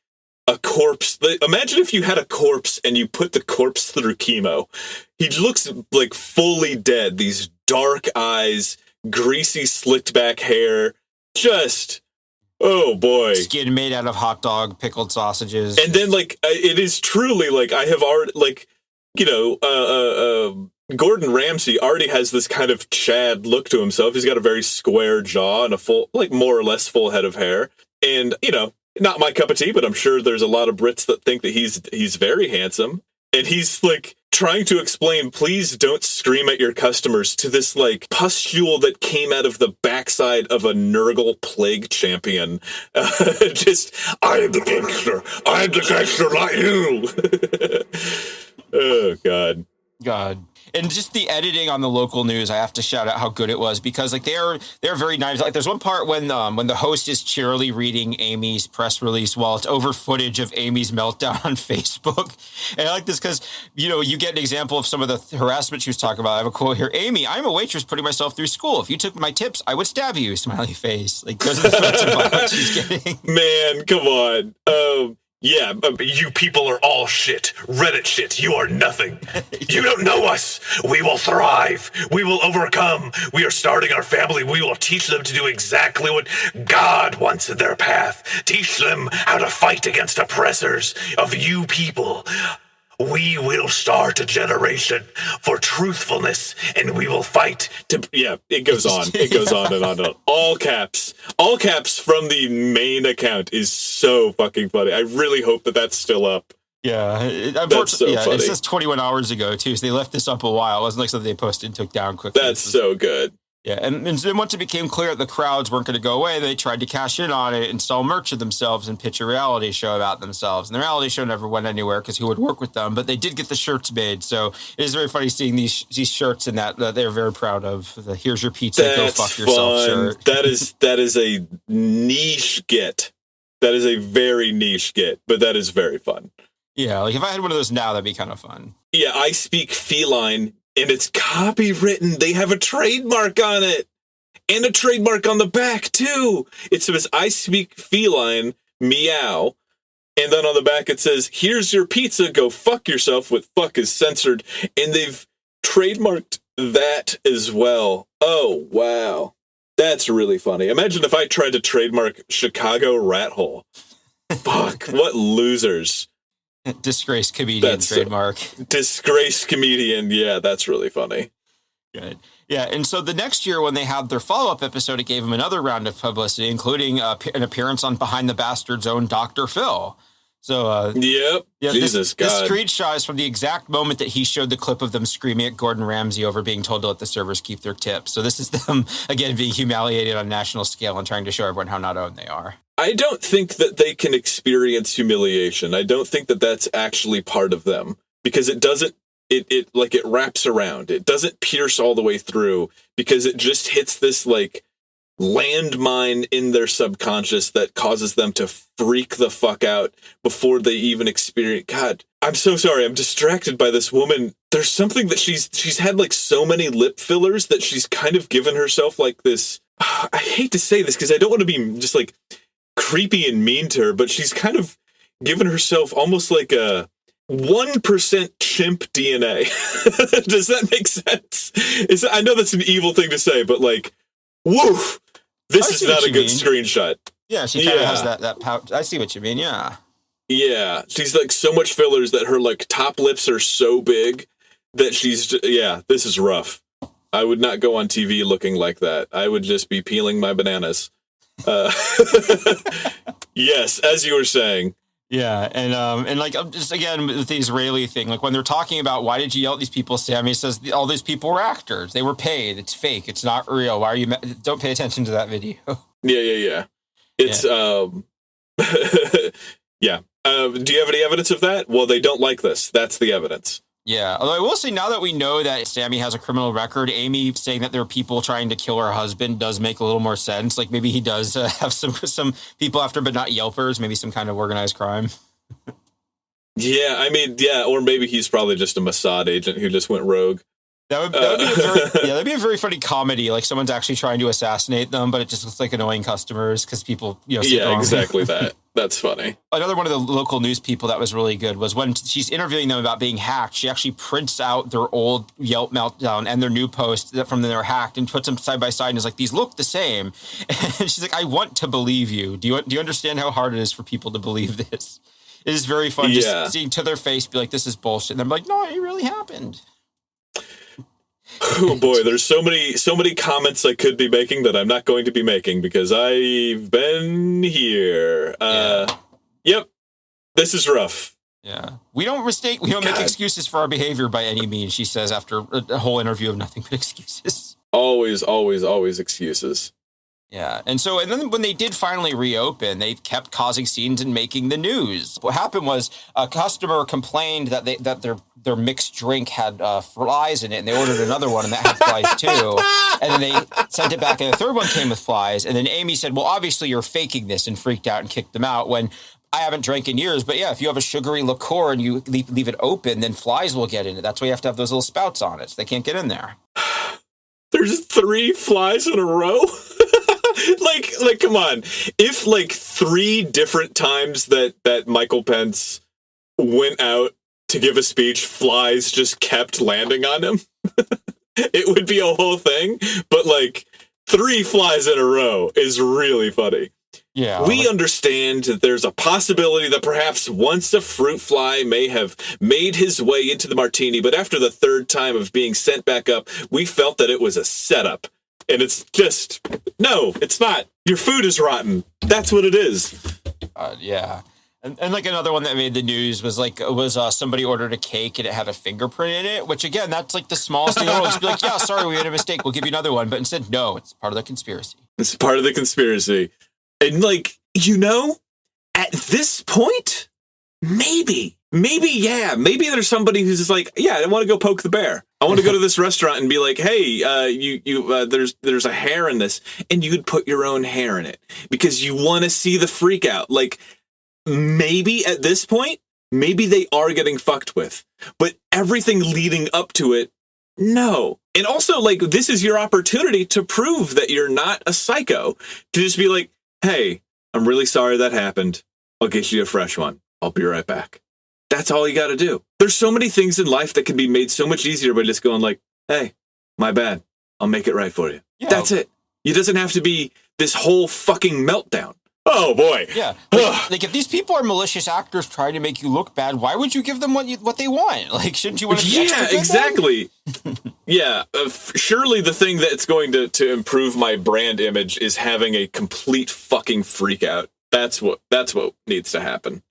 a corpse. Imagine if you had a corpse and you put the corpse through chemo. He looks like fully dead. These dark eyes, greasy, slicked back hair. Just, oh boy. Skin made out of hot dog, pickled sausages. And then, like, it is truly, like, I have already, like, you know, Gordon Ramsay already has this kind of Chad look to himself. He's got a very square jaw and a full, like, more or less full head of hair. And, you know, not my cup of tea, but I'm sure there's a lot of Brits that think that he's very handsome. And he's like trying to explain, please don't scream at your customers, to this like pustule that came out of the backside of a Nurgle plague champion. Just, I am the gangster. I am the gangster, not you. Oh, God. God. And just the editing on the local news, I have to shout out how good it was, because like they're very nice. Like there's one part when the host is cheerily reading Amy's press release while it's over footage of Amy's meltdown on Facebook. And I like this because, you know, you get an example of some of the harassment she was talking about. I have a quote here. "Amy, I'm a waitress putting myself through school. If you took my tips, I would stab you." Smiley face. Like those are the threats of violence she's getting. Man, come on. Yeah, you people are all shit. Reddit shit. You are nothing. You don't know us. We will thrive. We will overcome. We are starting our family. We will teach them to do exactly what God wants in their path. Teach them how to fight against oppressors of you people. We will start a generation for truthfulness, and we will fight to... Yeah, it goes on. It goes on and on and on. All caps. All caps from the main account is so fucking funny. I really hope that that's still up. Yeah. That's so funny. It says 21 hours ago, too, so they left this up a while. It wasn't like something they posted and took down quickly. That's so good. Yeah, and then once it became clear that the crowds weren't going to go away, they tried to cash in on it and sell merch of themselves and pitch a reality show about themselves. And the reality show never went anywhere because who would work with them? But they did get the shirts made, so it is very funny seeing these shirts and that they're very proud of. The "Here's your pizza, go fuck yourself" shirt. That is a niche get. That is a very niche get, but that is very fun. Yeah, like if I had one of those now, that'd be kind of fun. Yeah, I speak feline. And it's copywritten. They have a trademark on it. And a trademark on the back, too. It says, "I speak feline, meow." And then on the back it says, "Here's your pizza, go fuck yourself," with "fuck" is censored. And they've trademarked that as well. Oh, wow. That's really funny. Imagine if I tried to trademark Chicago Rat Hole. Fuck, what losers. Disgraced comedian trademark. Disgraced comedian. Yeah, that's really funny. Good. Yeah, and so the next year when they had their follow-up episode, it gave them another round of publicity, including an appearance on Behind the Bastard's own Dr. Phil. So, yep. Yeah, Jesus, God. This screenshot is from the exact moment that he showed the clip of them screaming at Gordon Ramsay over being told to let the servers keep their tips. So this is them, again, being humiliated on a national scale and trying to show everyone how not owned they are. I don't think that they can experience humiliation. I don't think that that's actually part of them, because it doesn't, it wraps around. It doesn't pierce all the way through, because it just hits this like landmine in their subconscious that causes them to freak the fuck out before they even experience. God, I'm so sorry. I'm distracted by this woman. There's something that she's had like so many lip fillers that she's kind of given herself like this. I hate to say this because I don't want to be just like creepy and mean to her, but she's kind of given herself almost like a 1% chimp DNA. Does that make sense? I know that's an evil thing to say, but like, woof, this is not a good screenshot. Yeah, she kind of has that pouch. I see what you mean, yeah. Yeah, she's like so much fillers that her like top lips are so big that this is rough. I would not go on TV looking like that. I would just be peeling my bananas. Uh, yes, as you were saying. Yeah, and like just again with the Israeli thing, like when they're talking about why did you yell at these people, Sammy says all these people were actors. They were paid. It's fake. It's not real. Why are you? Don't pay attention to that video. Yeah. It's yeah. Do you have any evidence of that? Well, they don't like this. That's the evidence. Yeah, although I will say now that we know that Sammy has a criminal record, Amy saying that there are people trying to kill her husband does make a little more sense. Like maybe he does have some people after, but not Yelpers, maybe some kind of organized crime. Yeah, I mean, yeah, or maybe he's probably just a Mossad agent who just went rogue. That'd be a very funny comedy. Like someone's actually trying to assassinate them, but it just looks like annoying customers because people, Yeah, exactly that. That's funny. Another one of the local news people that was really good was when she's interviewing them about being hacked. She actually prints out their old Yelp meltdown and their new post that from when they're hacked and puts them side by side and is like, these look the same. And she's like, I want to believe you. Do you understand how hard it is for people to believe this? It is very fun just seeing to their face, be like, this is bullshit. And I'm like, no, it really happened. Oh boy, there's so many comments I could be making that I'm not going to be making because I've been here. Yep. This is rough. Yeah. We don't make excuses for our behavior by any means, she says after a whole interview of nothing but excuses. Always excuses. Yeah. And then when they did finally reopen, they kept causing scenes and making the news. What happened was a customer complained that their mixed drink had flies in it, and they ordered another one, and that had flies too. And then they sent it back, and the third one came with flies. And then Amy said, well, obviously you're faking this, and freaked out and kicked them out when I haven't drank in years. But yeah, if you have a sugary liqueur and you leave it open, then flies will get in it. That's why you have to have those little spouts on it so they can't get in there. There's 3 flies in a row? like, come on. If like 3 different times that Michael Pence went out to give a speech, flies just kept landing on him, it would be a whole thing. But like 3 flies in a row is really funny. Yeah. We understand that there's a possibility that perhaps once a fruit fly may have made his way into the martini, but after the 3rd time of being sent back up, we felt that it was a setup. And it's just, no, it's not. Your food is rotten. That's what it is. Yeah. And like another one that made the news was somebody ordered a cake and it had a fingerprint in it, which again, that's like the smallest thing in the world. Just be like, yeah, sorry, we made a mistake. We'll give you another one. But instead, no, it's part of the conspiracy. It's part of the conspiracy. And like, at this point, maybe, yeah. Maybe there's somebody who's just like, yeah, I want to go poke the bear. I want to go to this restaurant and be like, hey, there's a hair in this, and you could put your own hair in it because you want to see the freak out. Like, maybe at this point, maybe they are getting fucked with, but everything leading up to it, no. And also, like, this is your opportunity to prove that you're not a psycho, to just be like, hey, I'm really sorry that happened. I'll get you a fresh one. I'll be right back. That's all you got to do. There's so many things in life that can be made so much easier by just going like, hey, my bad. I'll make it right for you. Yeah. That's it. It doesn't have to be this whole fucking meltdown. Oh, boy. Yeah. Like if these people are malicious actors trying to make you look bad, why would you give them what they want? Like, shouldn't you want to be extra good exactly. Yeah. Surely the thing that's going to improve my brand image is having a complete fucking freak out. That's what needs to happen.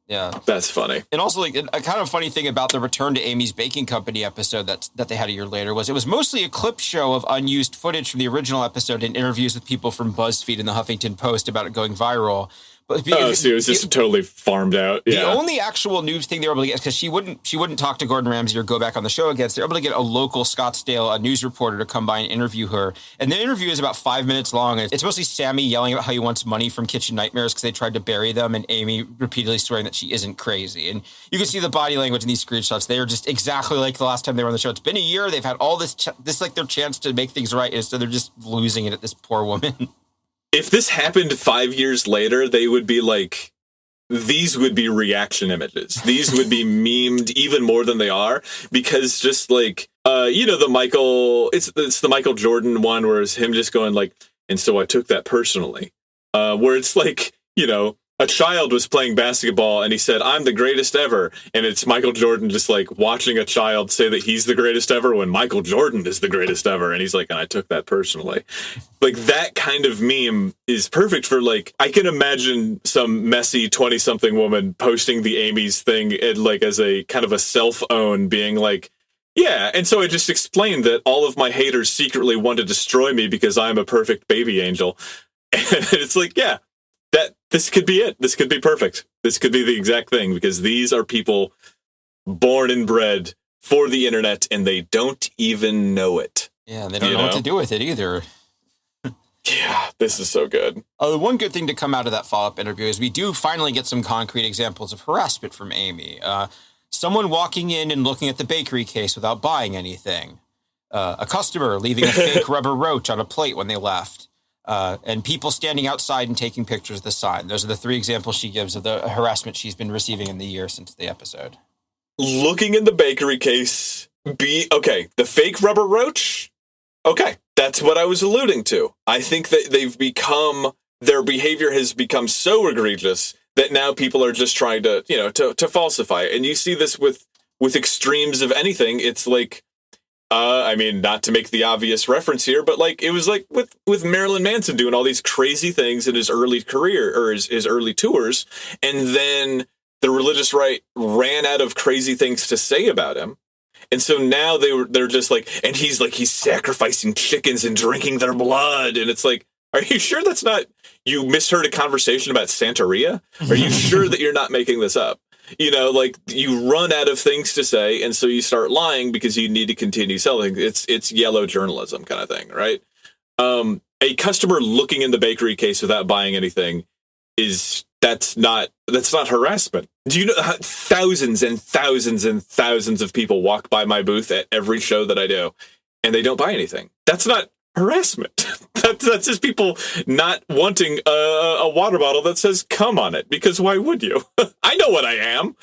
Yeah. That's funny. And also, like, a kind of funny thing about the Return to Amy's Baking Company episode that they had a year later was it was mostly a clip show of unused footage from the original episode and interviews with people from BuzzFeed and the Huffington Post about it going viral. But so it was just totally farmed out. Yeah. The only actual news thing they were able to get, because she wouldn't talk to Gordon Ramsay or go back on the show again, so they were able to get a local Scottsdale news reporter to come by and interview her. And the interview is about 5 minutes long. It's mostly Sammy yelling about how he wants money from Kitchen Nightmares because they tried to bury them, and Amy repeatedly swearing that she isn't crazy. And you can see the body language in these screenshots. They are just exactly like the last time they were on the show. It's been a year. They've had all this like their chance to make things right, and so they're just losing it at this poor woman. If this happened 5 years later, they would be like, these would be reaction images. These would be memed even more than they are, because just like, the Michael, it's the Michael Jordan one where it's him just going like, and so I took that personally, where it's like, a child was playing basketball and he said, "I'm the greatest ever." And it's Michael Jordan just like watching a child say that he's the greatest ever when Michael Jordan is the greatest ever. And he's like, and I took that personally. Like that kind of meme is perfect for like, I can imagine some messy 20-something woman posting the Amy's thing and like as a kind of a self-own being like, yeah. And so I just explained that all of my haters secretly want to destroy me because I'm a perfect baby angel. And it's like, yeah. This could be it. This could be perfect. This could be the exact thing because these are people born and bred for the internet and they don't even know it. Yeah, they don't know what to do with it either. Yeah, this is so good. The one good thing to come out of that follow-up interview is we do finally get some concrete examples of harassment from Amy. Someone walking in and looking at the bakery case without buying anything. A customer leaving a fake rubber roach on a plate when they left. And people standing outside and taking pictures of the sign. Those are the 3 examples she gives of the harassment she's been receiving in the year since the episode. Looking in the bakery case, okay, the fake rubber roach, okay, that's what I was alluding to. I think that their behavior has become so egregious that now people are just trying to, to falsify it. And you see this with extremes of anything. It's like, I mean, not to make the obvious reference here, but like it was like with Marilyn Manson doing all these crazy things in his early career or his early tours. And then the religious right ran out of crazy things to say about him. And so now they're just like, and he's sacrificing chickens and drinking their blood. And it's like, are you sure that's not, you misheard a conversation about Santeria? Are you sure that you're not making this up? Like you run out of things to say, and so you start lying because you need to continue selling. It's yellow journalism kind of thing, right? A customer looking in the bakery case without buying anything that's not harassment. Do you know thousands and thousands and thousands of people walk by my booth at every show that I do, and they don't buy anything? That's not harassment. That's just people not wanting a water bottle that says "come" on it, because why would you? I know what I am,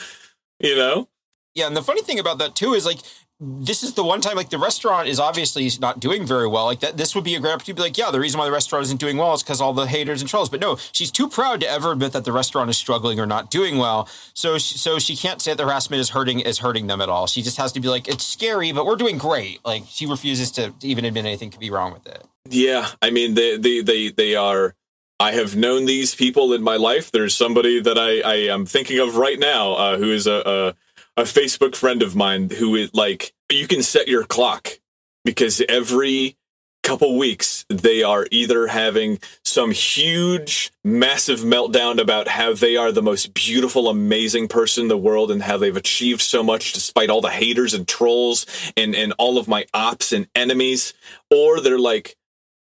Yeah, and the funny thing about that too is like this is the one time like the restaurant is obviously not doing very well. Like that, this would be a great opportunity to be like, yeah, the reason why the restaurant isn't doing well is because all the haters and trolls. But no, she's too proud to ever admit that the restaurant is struggling or not doing well. So she can't say that the harassment is hurting them at all. She just has to be like, it's scary, but we're doing great. Like she refuses to even admit anything could be wrong with it. Yeah, I mean they are. I have known these people in my life. There's somebody that I am thinking of right now who is a Facebook friend of mine who is like, you can set your clock because every couple weeks they are either having some huge, massive meltdown about how they are the most beautiful, amazing person in the world and how they've achieved so much despite all the haters and trolls and all of my ops and enemies. Or they're like,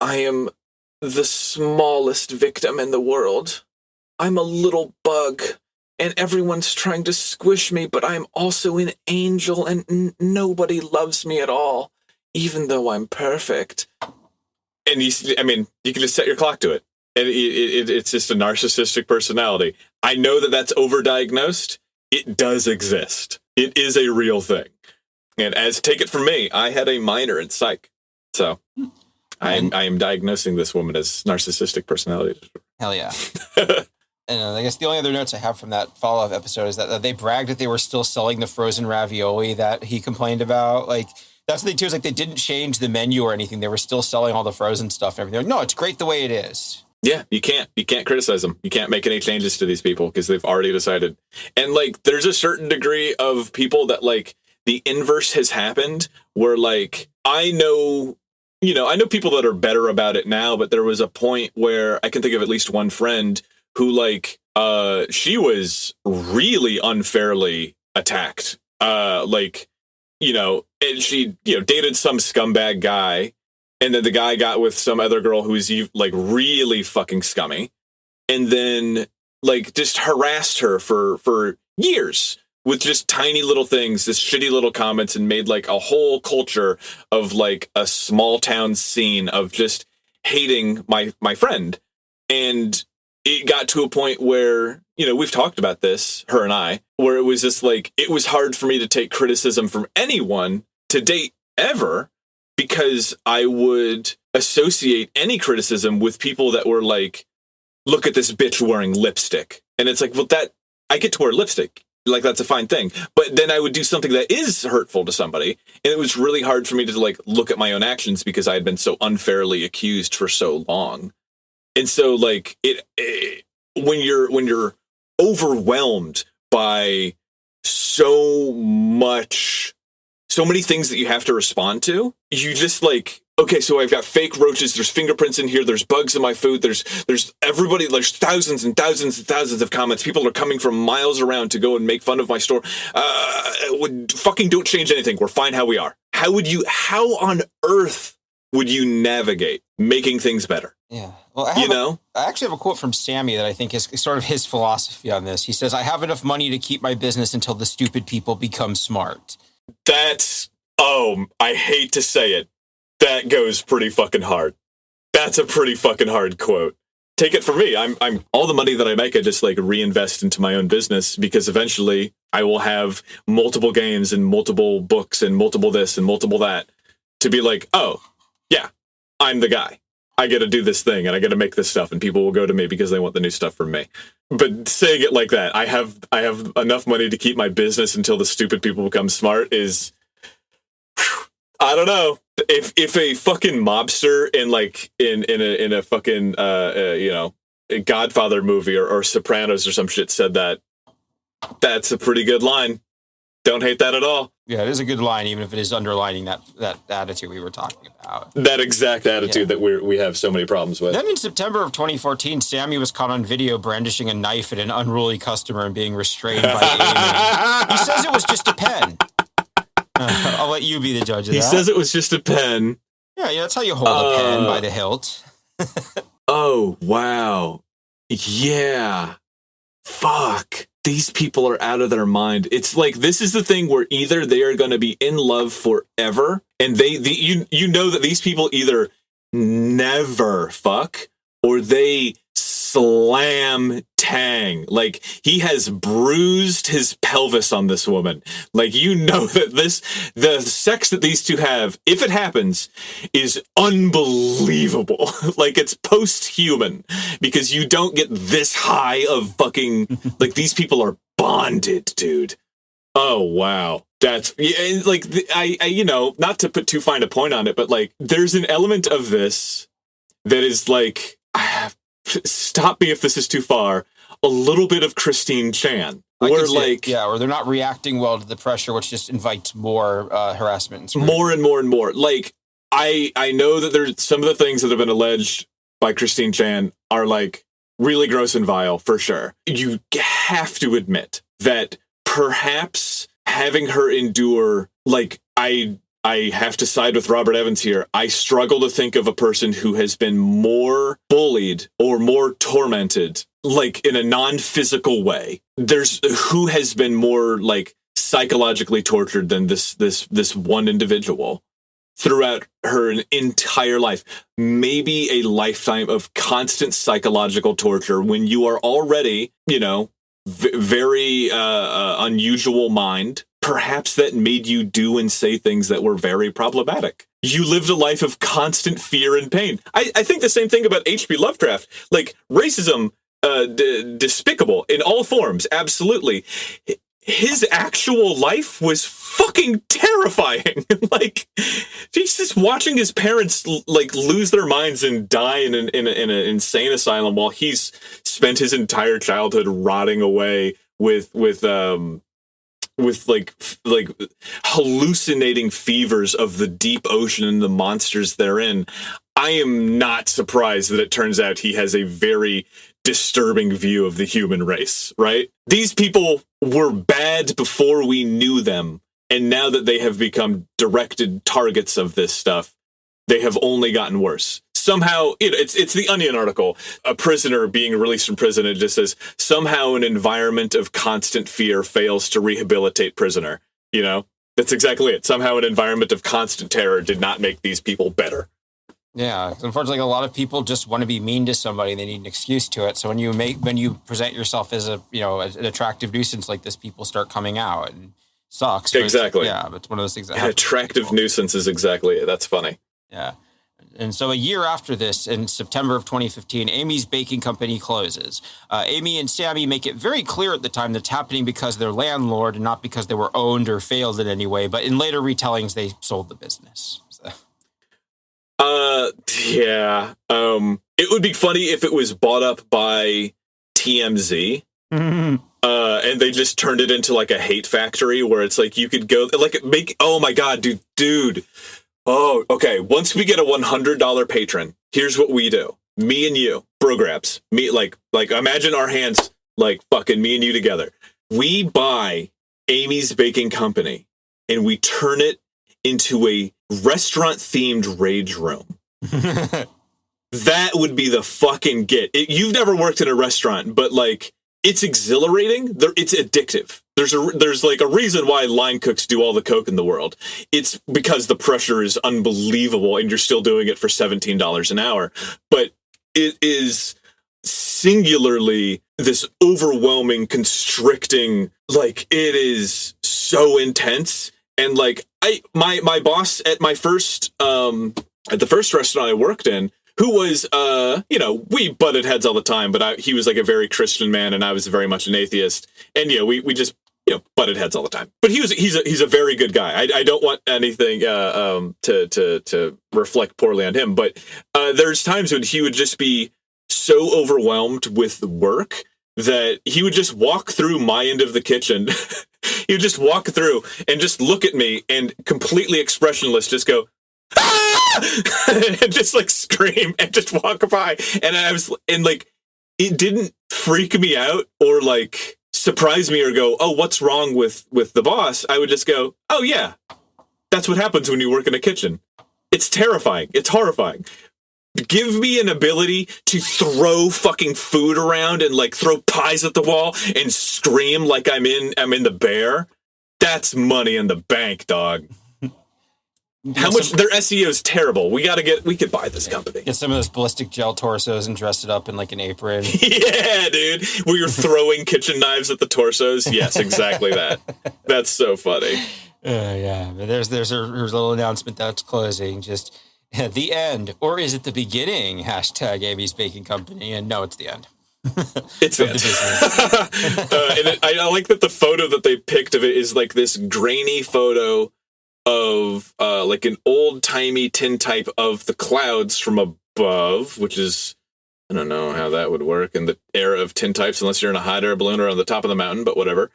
I am the smallest victim in the world. I'm a little bug. And everyone's trying to squish me, but I'm also an angel and nobody loves me at all, even though I'm perfect. And you can just set your clock to it. And it's just a narcissistic personality. I know that that's overdiagnosed. It does exist. It is a real thing. And take it from me, I had a minor in psych. So I am diagnosing this woman as narcissistic personality disorder. Hell yeah. And I guess the only other notes I have from that follow-up episode is that they bragged that they were still selling the frozen ravioli that he complained about. Like, that's the thing, too, is like they didn't change the menu or anything. They were still selling all the frozen stuff and everything. Like, no, it's great the way it is. Yeah, you can't criticize them. You can't make any changes to these people because they've already decided. And, like, there's a certain degree of people that, like, the inverse has happened where, like, I know people that are better about it now, but there was a point where I can think of at least one friend who, like, she was really unfairly attacked. And she, dated some scumbag guy, and then the guy got with some other girl who was, like, really fucking scummy, and then, like, just harassed her for years with just tiny little things, just shitty little comments, and made, like, a whole culture of, like, a small town scene of just hating my friend. And it got to a point where, we've talked about this, her and I, where it was just like, it was hard for me to take criticism from anyone to date ever, because I would associate any criticism with people that were like, look at this bitch wearing lipstick. And it's like, well, that I get to wear lipstick. Like, that's a fine thing. But then I would do something that is hurtful to somebody. And it was really hard for me to like look at my own actions because I had been so unfairly accused for so long. And so like when you're overwhelmed by so many things that you have to respond to, you just like, okay, so I've got fake roaches, there's fingerprints in here, there's bugs in my food, there's everybody, there's thousands and thousands and thousands of comments. People are coming from miles around to go and make fun of my store. Fucking don't change anything. We're fine how we are. How on earth would you navigate making things better? Yeah. Well, I actually have a quote from Sammy that I think is sort of his philosophy on this. He says, I have enough money to keep my business until the stupid people become smart. That's, I hate to say it. That goes pretty fucking hard. That's a pretty fucking hard quote. Take it from me. I'm all the money that I make, I just like reinvest into my own business because eventually I will have multiple games and multiple books and multiple this and multiple that to be like, oh, yeah, I'm the guy. I get to do this thing and I get to make this stuff and people will go to me because they want the new stuff from me. But saying it like that, I have enough money to keep my business until the stupid people become smart is, I don't know. If a fucking mobster in a fucking a Godfather movie or Sopranos or some shit said that, that's a pretty good line. Don't hate that at all. Yeah, it is a good line, even if it is underlining that attitude we were talking about. That exact attitude that we have so many problems with. Then in September of 2014, Sammy was caught on video brandishing a knife at an unruly customer and being restrained by Amy. He says it was just a pen. I'll let you be the judge of that. He says it was just a pen. Yeah, that's how you hold a pen, by the hilt. Oh, wow. Yeah. Fuck. These people are out of their mind. It's like, this is the thing where either they are going to be in love forever, and you know that these people either never fuck or they slam tang. Like, he has bruised his pelvis on this woman. Like, you know that the sex that these two have, if it happens, is unbelievable. Like, it's post-human because you don't get this high of fucking, like, these people are bonded, dude. Oh, wow. That's, like, I not to put too fine a point on it, but, like, there's an element of this that is, like, stop me if this is too far, a little bit of Christine Chan. Where, like, or they're not reacting well to the pressure, which just invites more harassment and scrutiny. More and more and more. Like, I know that there's some of the things that have been alleged by Christine Chan are, like, really gross and vile, for sure. You have to admit that perhaps having her endure, like, I have to side with Robert Evans here. I struggle to think of a person who has been more bullied or more tormented, like, in a non-physical way. There's who has been more, like, psychologically tortured than this one individual throughout her entire life. Maybe a lifetime of constant psychological torture when you are already, very unusual mind. Perhaps that made you do and say things that were very problematic. You lived a life of constant fear and pain. I think the same thing about H.P. Lovecraft. Like, racism, despicable in all forms, absolutely. His actual life was fucking terrifying. Like, Jesus, watching his parents, like, lose their minds and die in an insane asylum while he's spent his entire childhood rotting away with like hallucinating fevers of the deep ocean and the monsters therein. I am not surprised that it turns out he has a very disturbing view of the human race, right? These people were bad before we knew them, and now that they have become directed targets of this stuff, they have only gotten worse. Somehow, it's the Onion article, a prisoner being released from prison. It just says, somehow an environment of constant fear fails to rehabilitate prisoner. That's exactly it. Somehow an environment of constant terror did not make these people better. Yeah, unfortunately, a lot of people just want to be mean to somebody, and they need an excuse to it. So when you present yourself as an attractive nuisance like this, people start coming out, and it sucks. Exactly. But it's one of those things. An attractive nuisance is exactly it. That's funny. Yeah. And so a year after this, in September of 2015, Amy's baking company closes. Amy and Sammy make it very clear at the time that's happening because their landlord and not because they were owned or failed in any way. But in later retellings, they sold the business. So. Yeah. It would be funny if it was bought up by TMZ. Mm-hmm. And they just turned it into like a hate factory where it's like you could go like make. Oh my God, dude. Oh, okay. Once we get a $100 patron, here's what we do. Me and you, bro grabs. Me like imagine our hands like fucking me and you together. We buy Amy's Baking Company and we turn it into a restaurant themed rage room. That would be the fucking get. You've never worked in a restaurant, but like it's exhilarating. It's addictive. There's like a reason why line cooks do all the coke in the world. It's because the pressure is unbelievable and you're still doing it for $17 an hour. But it is singularly this overwhelming, constricting, like it is so intense. And like my boss at my first at the first restaurant I worked in, who was, we butted heads all the time, but he was like a very Christian man and I was very much an atheist. And, we just, butted heads all the time. But he's a very good guy. I don't want anything to reflect poorly on him. But there's times when he would just be so overwhelmed with work that he would just walk through my end of the kitchen. He would just walk through and just look at me and completely expressionless just go, ah! And just like scream and just walk by. And like, it didn't freak me out or like surprise me or go, oh, what's wrong with the boss? I would just go, oh yeah, that's what happens when you work in a kitchen. It's terrifying. It's horrifying. Give me an ability to throw fucking food around and like throw pies at the wall and scream like I'm in the Bear. That's money in the bank, dog. How much their SEO is terrible. We could buy this company. Get some of those ballistic gel torsos and dress it up in like an apron. Yeah, dude. Where you're throwing kitchen knives at the torsos. Yes, exactly that. That's so funny. Yeah, but there's a little announcement that's closing. Just the end, or is it the beginning? Hashtag Amy's Baking Company, and no, it's the end. It's the end. And I like that the photo that they picked of it is like this grainy photo of like an old-timey tintype of the clouds from above, which is, I don't know how that would work in the era of tintypes unless you're in a hot air balloon or on the top of the mountain, but whatever.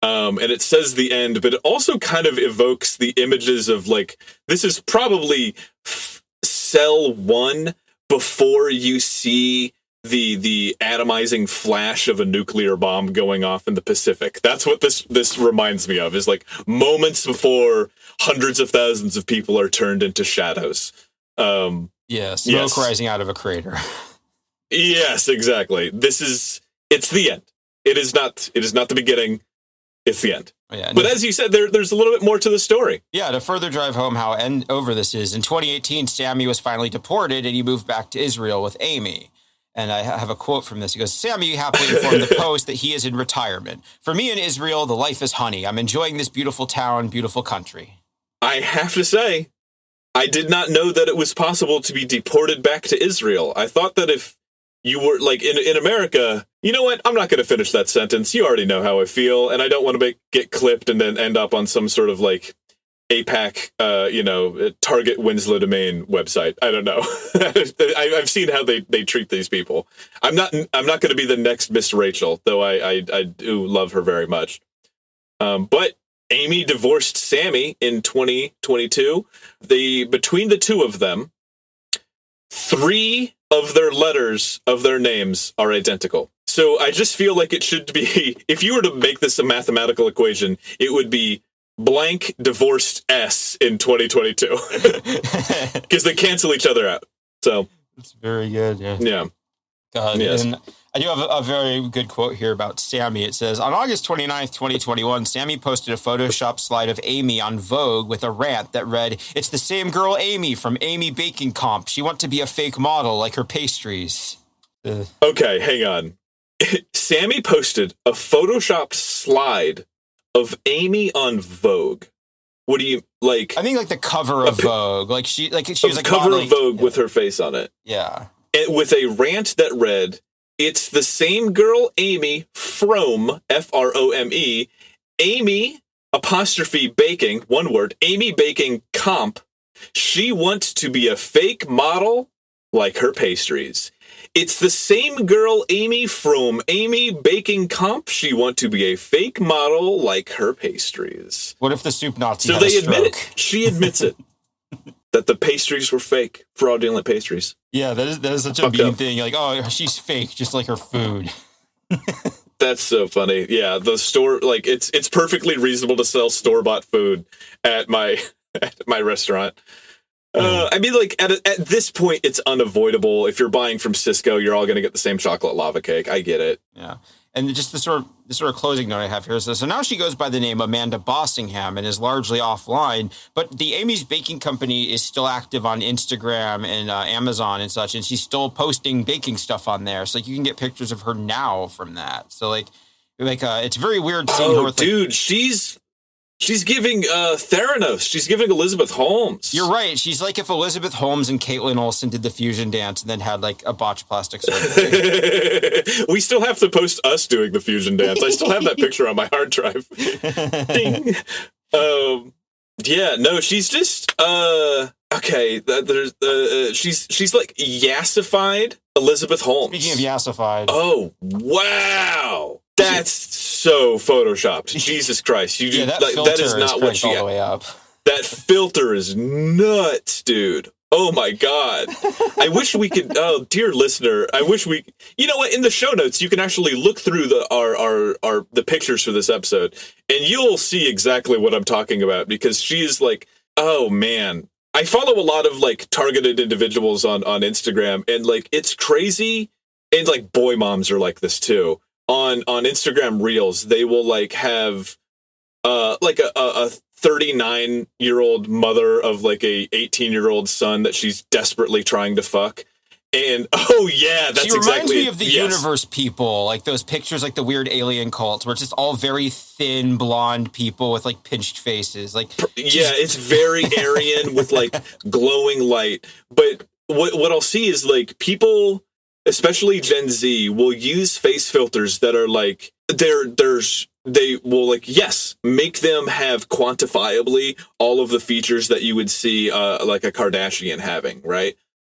And it says the end, but it also kind of evokes the images of like, this is probably cell 1 before you see the atomizing flash of a nuclear bomb going off in the Pacific. That's what this reminds me of, is like moments before hundreds of thousands of people are turned into shadows. Smoke rising out of a crater. Yes, exactly. It's the end. It is not the beginning. It's the end. Yeah, but as you said, there's a little bit more to the story. Yeah, to further drive home how over this is, in 2018, Sammy was finally deported and he moved back to Israel with Amy. And I have a quote from this. He goes, Sammy happily informed the Post that he is in retirement. For me in Israel, the life is honey. I'm enjoying this beautiful town, beautiful country. I have to say, I did not know that it was possible to be deported back to Israel. I thought that if you were like in America, you know what? I'm not going to finish that sentence. You already know how I feel. And I don't want to get clipped and then end up on some sort of like APAC, Target Winslow Domain website. I don't know. I've seen how they treat these people. I'm not going to be the next Miss Rachel, though I do love her very much. But Amy divorced Sammy in 2022. Between the two of them, 3 of their letters of their names are identical. So I just feel like it should be, if you were to make this a mathematical equation, it would be blank divorced S in 2022 because they cancel each other out. So it's very good. Yeah. God, yes. And I do have a very good quote here about Sammy. It says, on August 29th, 2021, Sammy posted a Photoshop slide of Amy on Vogue with a rant that read, "It's the same girl Amy from Amy Baking Comp. She wants to be a fake model like her pastries." Okay, hang on. Sammy posted a Photoshopped slide of Amy on Vogue. What do you like? I think like the cover of Vogue, like she was like cover modeling, of Vogue with her face on it. Yeah, and with a rant that read, "It's the same girl, Amy Frome, Frome, Amy apostrophe baking, one word, Amy baking comp. She wants to be a fake model like her pastries. It's the same girl, Amy Frome, Amy baking comp. She want to be a fake model like her pastries." What if the soup Nazi? So had they a admit stroke? it. She admits it. That the pastries were fake, fraudulent pastries. Yeah, that is such a mean thing. Like, oh, she's fake, just like her food. That's so funny. Yeah, the store, like, it's perfectly reasonable to sell store-bought food at my restaurant. I mean, like, at this point, it's unavoidable. If you're buying from Cisco, you're all going to get the same chocolate lava cake. I get it. Yeah. And just the sort of closing note I have here is this. So now she goes by the name Amanda Bossingham and is largely offline, but the Amy's Baking Company is still active on Instagram and Amazon and such, and she's still posting baking stuff on there. So like, you can get pictures of her now from that. So like it's very weird seeing her with, dude, She's giving Theranos. She's giving Elizabeth Holmes. You're right. She's like if Elizabeth Holmes and Caitlin Olsen did the fusion dance and then had like a botched plastic surgery. We still have to post us doing the fusion dance. I still have that picture on my hard drive. Ding. Yeah, no, she's just okay. There's she's like yassified Elizabeth Holmes. Speaking of yassified, oh wow. That's so photoshopped. Jesus Christ. That is not what she all the way up. That filter is nuts, dude. Oh my God. I wish we could, oh dear listener, you know what, in the show notes you can actually look through the pictures for this episode and you'll see exactly what I'm talking about, because she is like, oh man. I follow a lot of like targeted individuals on Instagram, and like it's crazy, and like boy moms are like this too. On Instagram Reels, they will like have like a 39-year-old mother of like a 18-year-old son that she's desperately trying to fuck. And oh yeah, that's she reminds exactly me of the universe people, like those pictures, like the weird alien cults, where it's just all very thin blonde people with like pinched faces. Like yeah, it's very Aryan with like glowing light. But what I'll see is like people, especially Gen Z, will use face filters that are like they will like, yes, make them have quantifiably all of the features that you would see like a Kardashian having, right?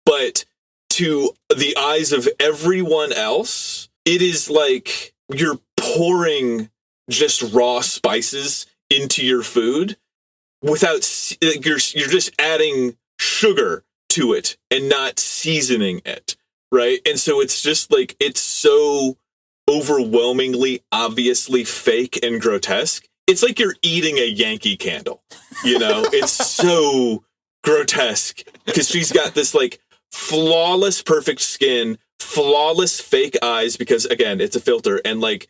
But to the eyes of everyone else, it is like you're pouring just raw spices into your food without you're just adding sugar to it and not seasoning it. Right. And so it's just like, it's so overwhelmingly, obviously fake and grotesque. It's like you're eating a Yankee candle, you know, it's so grotesque because she's got this like flawless, perfect skin, flawless fake eyes, because again, it's a filter, and like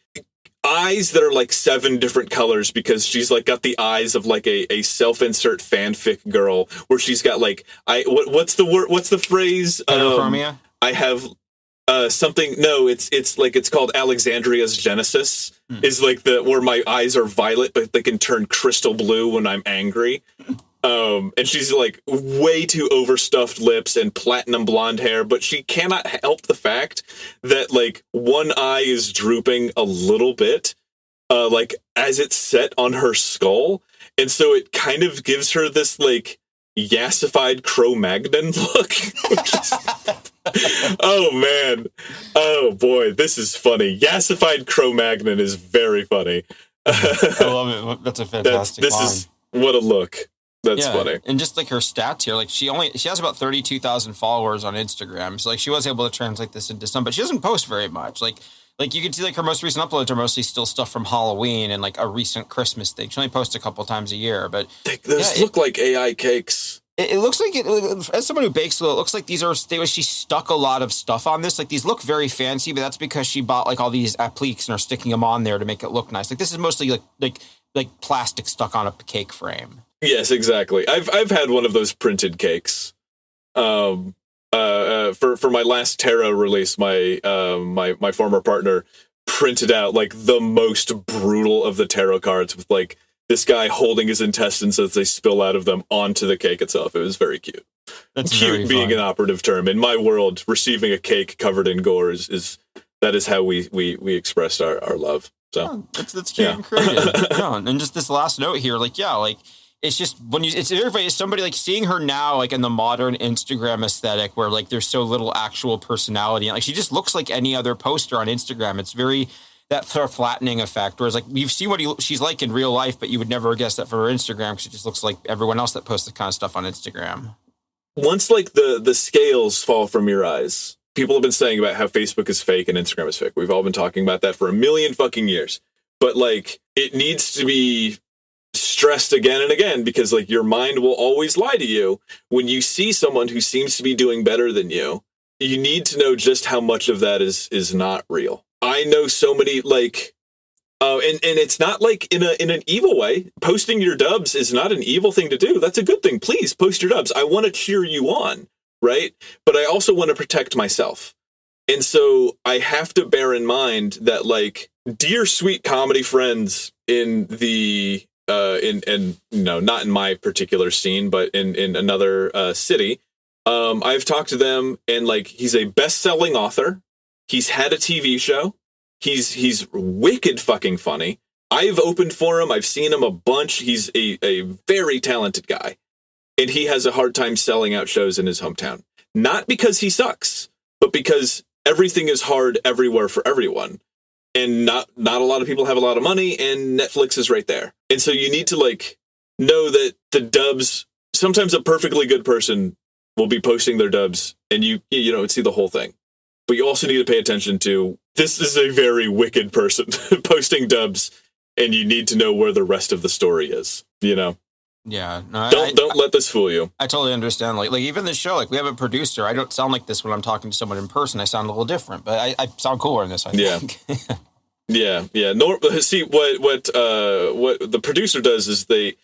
eyes that are like 7 different colors because she's like got the eyes of like a self-insert fanfic girl where she's got like, what's the word? What's the phrase? Heterochromia? I have something. No, it's like it's called Alexandria's Genesis. Is like where my eyes are violet, but they can turn crystal blue when I'm angry. And she's like way too overstuffed lips and platinum blonde hair, but she cannot help the fact that like one eye is drooping a little bit, like as it's set on her skull, and so it kind of gives her this like yassified Cro-Magnon look. Oh man, oh boy, this is funny. Yassified Cro-Magnon is very funny. I love it. That's a fantastic line. Is what a look. That's funny. And just like her stats here, like she has about 32,000 followers on Instagram. So like she was able to translate this into some, but she doesn't post very much. Like you can see like her most recent uploads are mostly still stuff from Halloween and like a recent Christmas thing. She only posts a couple times a year, but those look like AI cakes. It looks like as someone who bakes, it looks like she stuck a lot of stuff on this. Like these look very fancy, but that's because she bought like all these appliques and are sticking them on there to make it look nice. Like this is mostly like plastic stuck on a cake frame. Yes, exactly. I've had one of those printed cakes. For my last tarot release, my former partner printed out like the most brutal of the tarot cards with like this guy holding his intestines as they spill out of them onto the cake itself. It was very cute. That's cute being an operative term. In my world, receiving a cake covered in gore is how we expressed our love. So that's cute and creative. And just this last note here, it's just it's very funny. It's somebody like seeing her now, like in the modern Instagram aesthetic, where like there's so little actual personality. Like she just looks like any other poster on Instagram. It's very that sort of flattening effect. Whereas like you've seen what she's like in real life, but you would never guess that for her Instagram because she just looks like everyone else that posts the kind of stuff on Instagram. Once like the scales fall from your eyes, people have been saying about how Facebook is fake and Instagram is fake. We've all been talking about that for a million fucking years. But like it needs to be stressed again and again because like your mind will always lie to you. When you see someone who seems to be doing better than you, you need to know just how much of that is not real. I know so many like and it's not like in an evil way. Posting your dubs is not an evil thing to do. That's a good thing. Please post your dubs. I want to cheer you on, right? But I also want to protect myself. And so I have to bear in mind that like dear sweet comedy friends in the not in my particular scene, but in another city, I've talked to them and like he's a best-selling author. He's had a TV show. He's wicked fucking funny. I've opened for him. I've seen him a bunch. He's a very talented guy. And he has a hard time selling out shows in his hometown. Not because he sucks, but because everything is hard everywhere for everyone. And not a lot of people have a lot of money, and Netflix is right there. And so you need to like know that the dubs, sometimes a perfectly good person will be posting their dubs and you don't see the whole thing. But you also need to pay attention to, this is a very wicked person posting dubs, and you need to know where the rest of the story is, you know? Yeah. No, don't let this fool you. I totally understand. Like even this show, like we have a producer. I don't sound like this when I'm talking to someone in person. I sound a little different, but I sound cooler in this, I think. Yeah. See what the producer does is he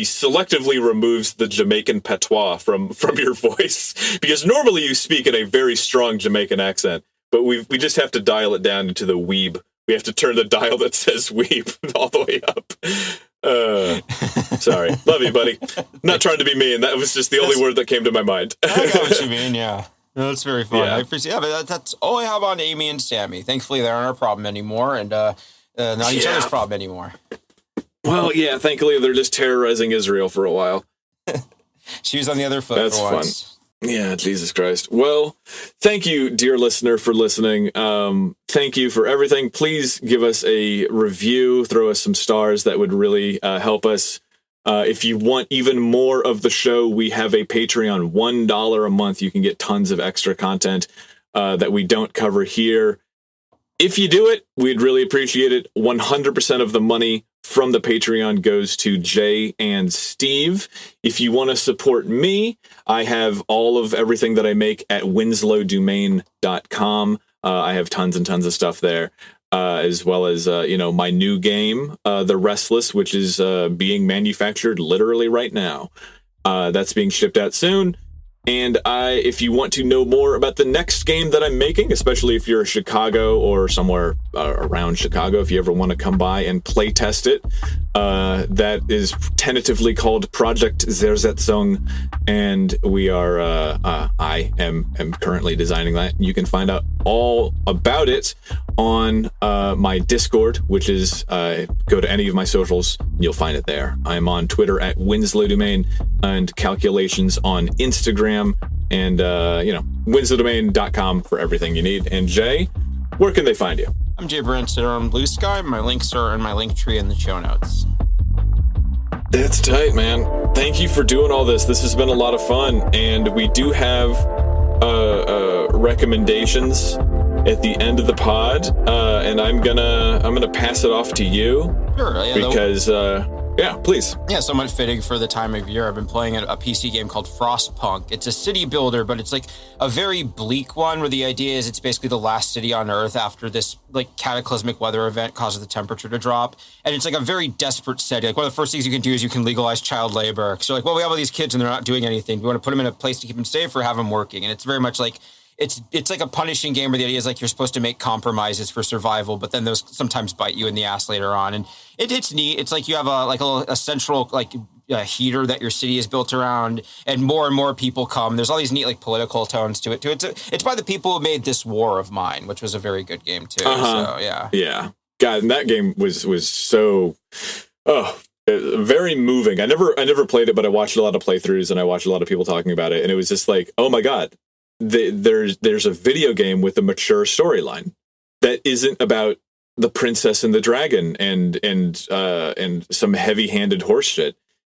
selectively removes the Jamaican patois from your voice, because normally you speak in a very strong Jamaican accent, but we just have to dial it down into the weeb. We have to turn the dial that says weeb all the way up. Sorry, love you, buddy. Not trying to be mean. That was just the only word that came to my mind. I got what you mean. Yeah. No, that's very fun. Yeah. I appreciate. Yeah, but that's all I have on Amy and Sammy. Thankfully, they aren't our problem anymore, and not each other's problem anymore. Well, yeah. Thankfully, they're just terrorizing Israel for a while. She was on the other foot. That's for fun. once. Yeah, Jesus Christ. Well, thank you, dear listener, for listening. Thank you for everything. Please give us a review. Throw us some stars. That would really help us. If you want even more of the show, we have a Patreon, $1 a month. You can get tons of extra content that we don't cover here. If you do it, we'd really appreciate it. 100% of the money from the Patreon goes to Jay and Steve. If you want to support me, I have all of everything that I make at winslowdomain.com. I have tons and tons of stuff there. As well as, my new game, The Restless, which is being manufactured literally right now. That's being shipped out soon. And if you want to know more about the next game that I'm making, especially if you're in Chicago or somewhere around Chicago, if you ever want to come by and play test it, that is tentatively called Project Zersetzung, and I am currently designing that. You can find out all about it on my Discord, which is go to any of my socials, you'll find it there. I'm on Twitter at winslowdomain and calculations on Instagram, and winslowdomain.com for everything you need. And Jay, where can they find you? I'm jaybrandstetter on Blue Sky. My links are in my link tree in the show notes. That's tight, man. Thank you for doing all this. This has been a lot of fun, and we do have recommendations at the end of the pod, and I'm gonna pass it off to you. Sure. Yeah, because please. Yeah, somewhat fitting for the time of year. I've been playing a PC game called Frostpunk. It's a city builder, but it's like a very bleak one where the idea is it's basically the last city on Earth after this like cataclysmic weather event causes the temperature to drop. And it's like a very desperate setting. Like one of the first things you can do is you can legalize child labor. So like, well, we have all these kids and they're not doing anything. We want to put them in a place to keep them safe or have them working. And it's very much like, it's like a punishing game where the idea is like you're supposed to make compromises for survival, but then those sometimes bite you in the ass later on. And it's neat. It's like you have a central heater that your city is built around, and more people come. There's all these neat like political tones to it too. It's by the people who made This War of Mine, which was a very good game too. So yeah. God, and that game was so very moving. I never played it, but I watched a lot of playthroughs and I watched a lot of people talking about it, and it was just like, oh my God, there's a video game with a mature storyline that isn't about the princess and the dragon and some heavy-handed horse shit.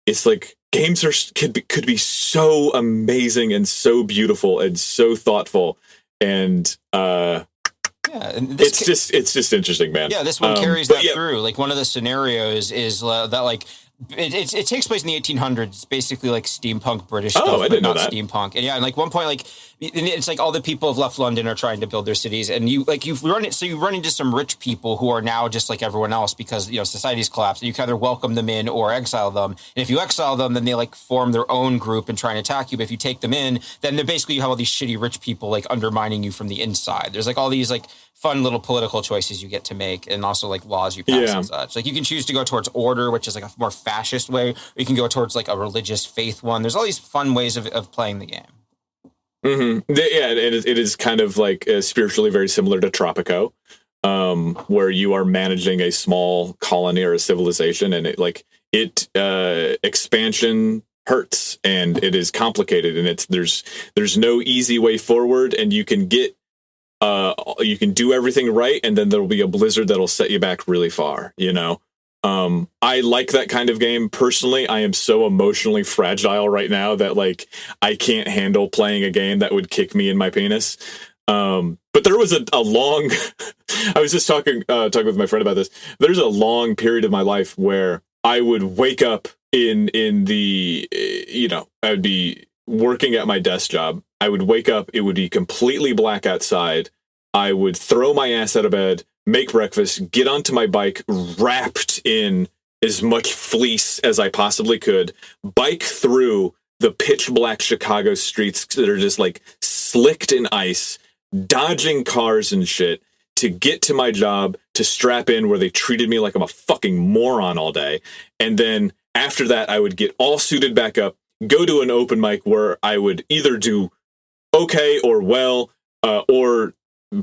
It's like games could be so amazing and so beautiful and so thoughtful, and it's just interesting, man. Yeah, this one carries that through. Like one of the scenarios is that like it takes place in the 1800s. It's basically like steampunk British stuff, I didn't know not that. Steampunk. And and like one point, like it's like all the people of left London are trying to build their cities, and you run into some rich people who are now just like everyone else because society's collapsed. And you can either welcome them in or exile them. And if you exile them, then they like form their own group and try and attack you. But if you take them in, then they're basically you have all these shitty rich people like undermining you from the inside. There's like all these like fun little political choices you get to make, and also like laws you pass and such. Like you can choose to go towards order, which is like a more fascist way, or you can go towards like a religious faith one. There's all these fun ways of playing the game. Mm-hmm. Yeah, it is kind of like spiritually very similar to Tropico, where you are managing a small colony or a civilization, and expansion hurts, and it is complicated, and there's no easy way forward, and you can do everything right, and then there'll be a blizzard that'll set you back really far, I like that kind of game. Personally, I am so emotionally fragile right now that like I can't handle playing a game that would kick me in my penis. But there was a long I was just talking with my friend about this. There's a long period of my life where I would wake up in the I would be working at my desk job. I would wake up, it would be completely black outside. I would throw my ass out of bed, make breakfast, get onto my bike, wrapped in as much fleece as I possibly could, bike through the pitch black Chicago streets that are just like slicked in ice, dodging cars and shit to get to my job, to strap in where they treated me like I'm a fucking moron all day. And then after that, I would get all suited back up, go to an open mic where I would either do okay or well, or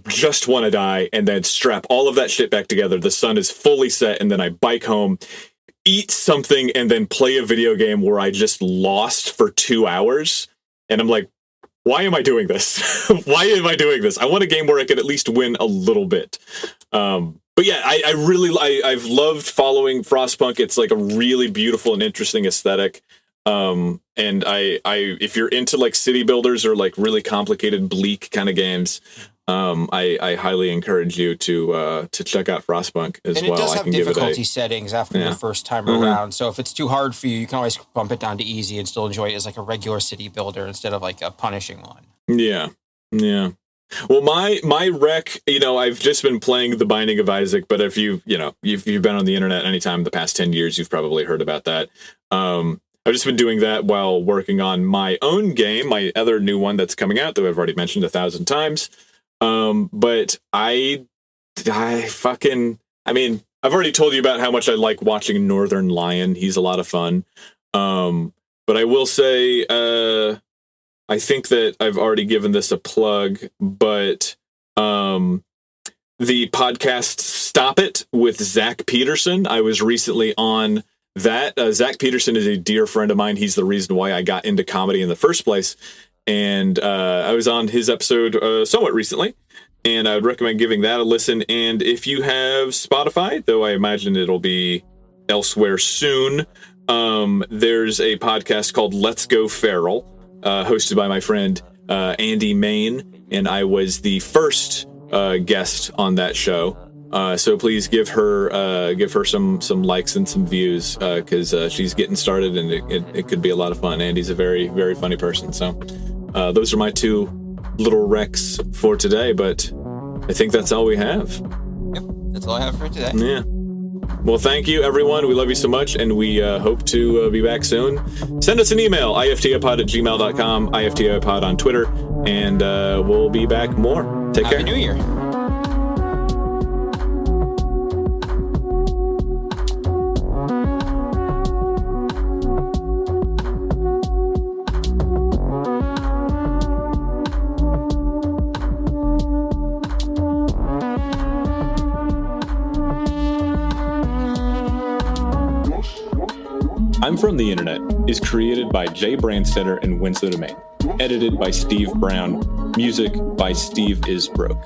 just want to die, and then strap all of that shit back together. The sun is fully set, and then I bike home, eat something, and then play a video game where I just lost for 2 hours. And I'm like, why am I doing this? Why am I doing this? I want a game where I could at least win a little bit. But yeah, I've loved following Frostpunk. It's like a really beautiful and interesting aesthetic. And if you're into like city builders or like really complicated, bleak kind of games, I highly encourage you to check out Frostpunk as well. And it does have difficulty settings after the first time around. So if it's too hard for you, you can always bump it down to easy and still enjoy it as like a regular city builder instead of like a punishing one. Yeah. Yeah. Well, my rec, I've just been playing The Binding of Isaac, but if you've been on the internet anytime in the past 10 years, you've probably heard about that. I've just been doing that while working on my own game, my other new one that's coming out that I've already mentioned 1,000 times. But I've already told you about how much I like watching Northern Lion. He's a lot of fun. But I will say, I think that I've already given this a plug, but, the podcast Stop It with Zach Peterson. I was recently on that. Zach Peterson is a dear friend of mine. He's the reason why I got into comedy in the first place. And I was on his episode somewhat recently, and I would recommend giving that a listen. And if you have Spotify, though I imagine it'll be elsewhere soon, there's a podcast called Let's Go Feral, hosted by my friend Andy Main, and I was the first guest on that show. So please give her some likes and some views, because she's getting started, and it could be a lot of fun. Andy's a very, very funny person. So those are my two little recs for today, but I think that's all we have. Yep, that's all I have for today. Yeah. Well, thank you, everyone. We love you so much, and we hope to be back soon. Send us an email, iftapod@gmail.com, iftapod on Twitter, and we'll be back more. Take care. Happy New Year. I'm From the Internet is created by Jaybrandstetter and Winslow Domain. Edited by Steve Brown. Music by Steve Isbrook.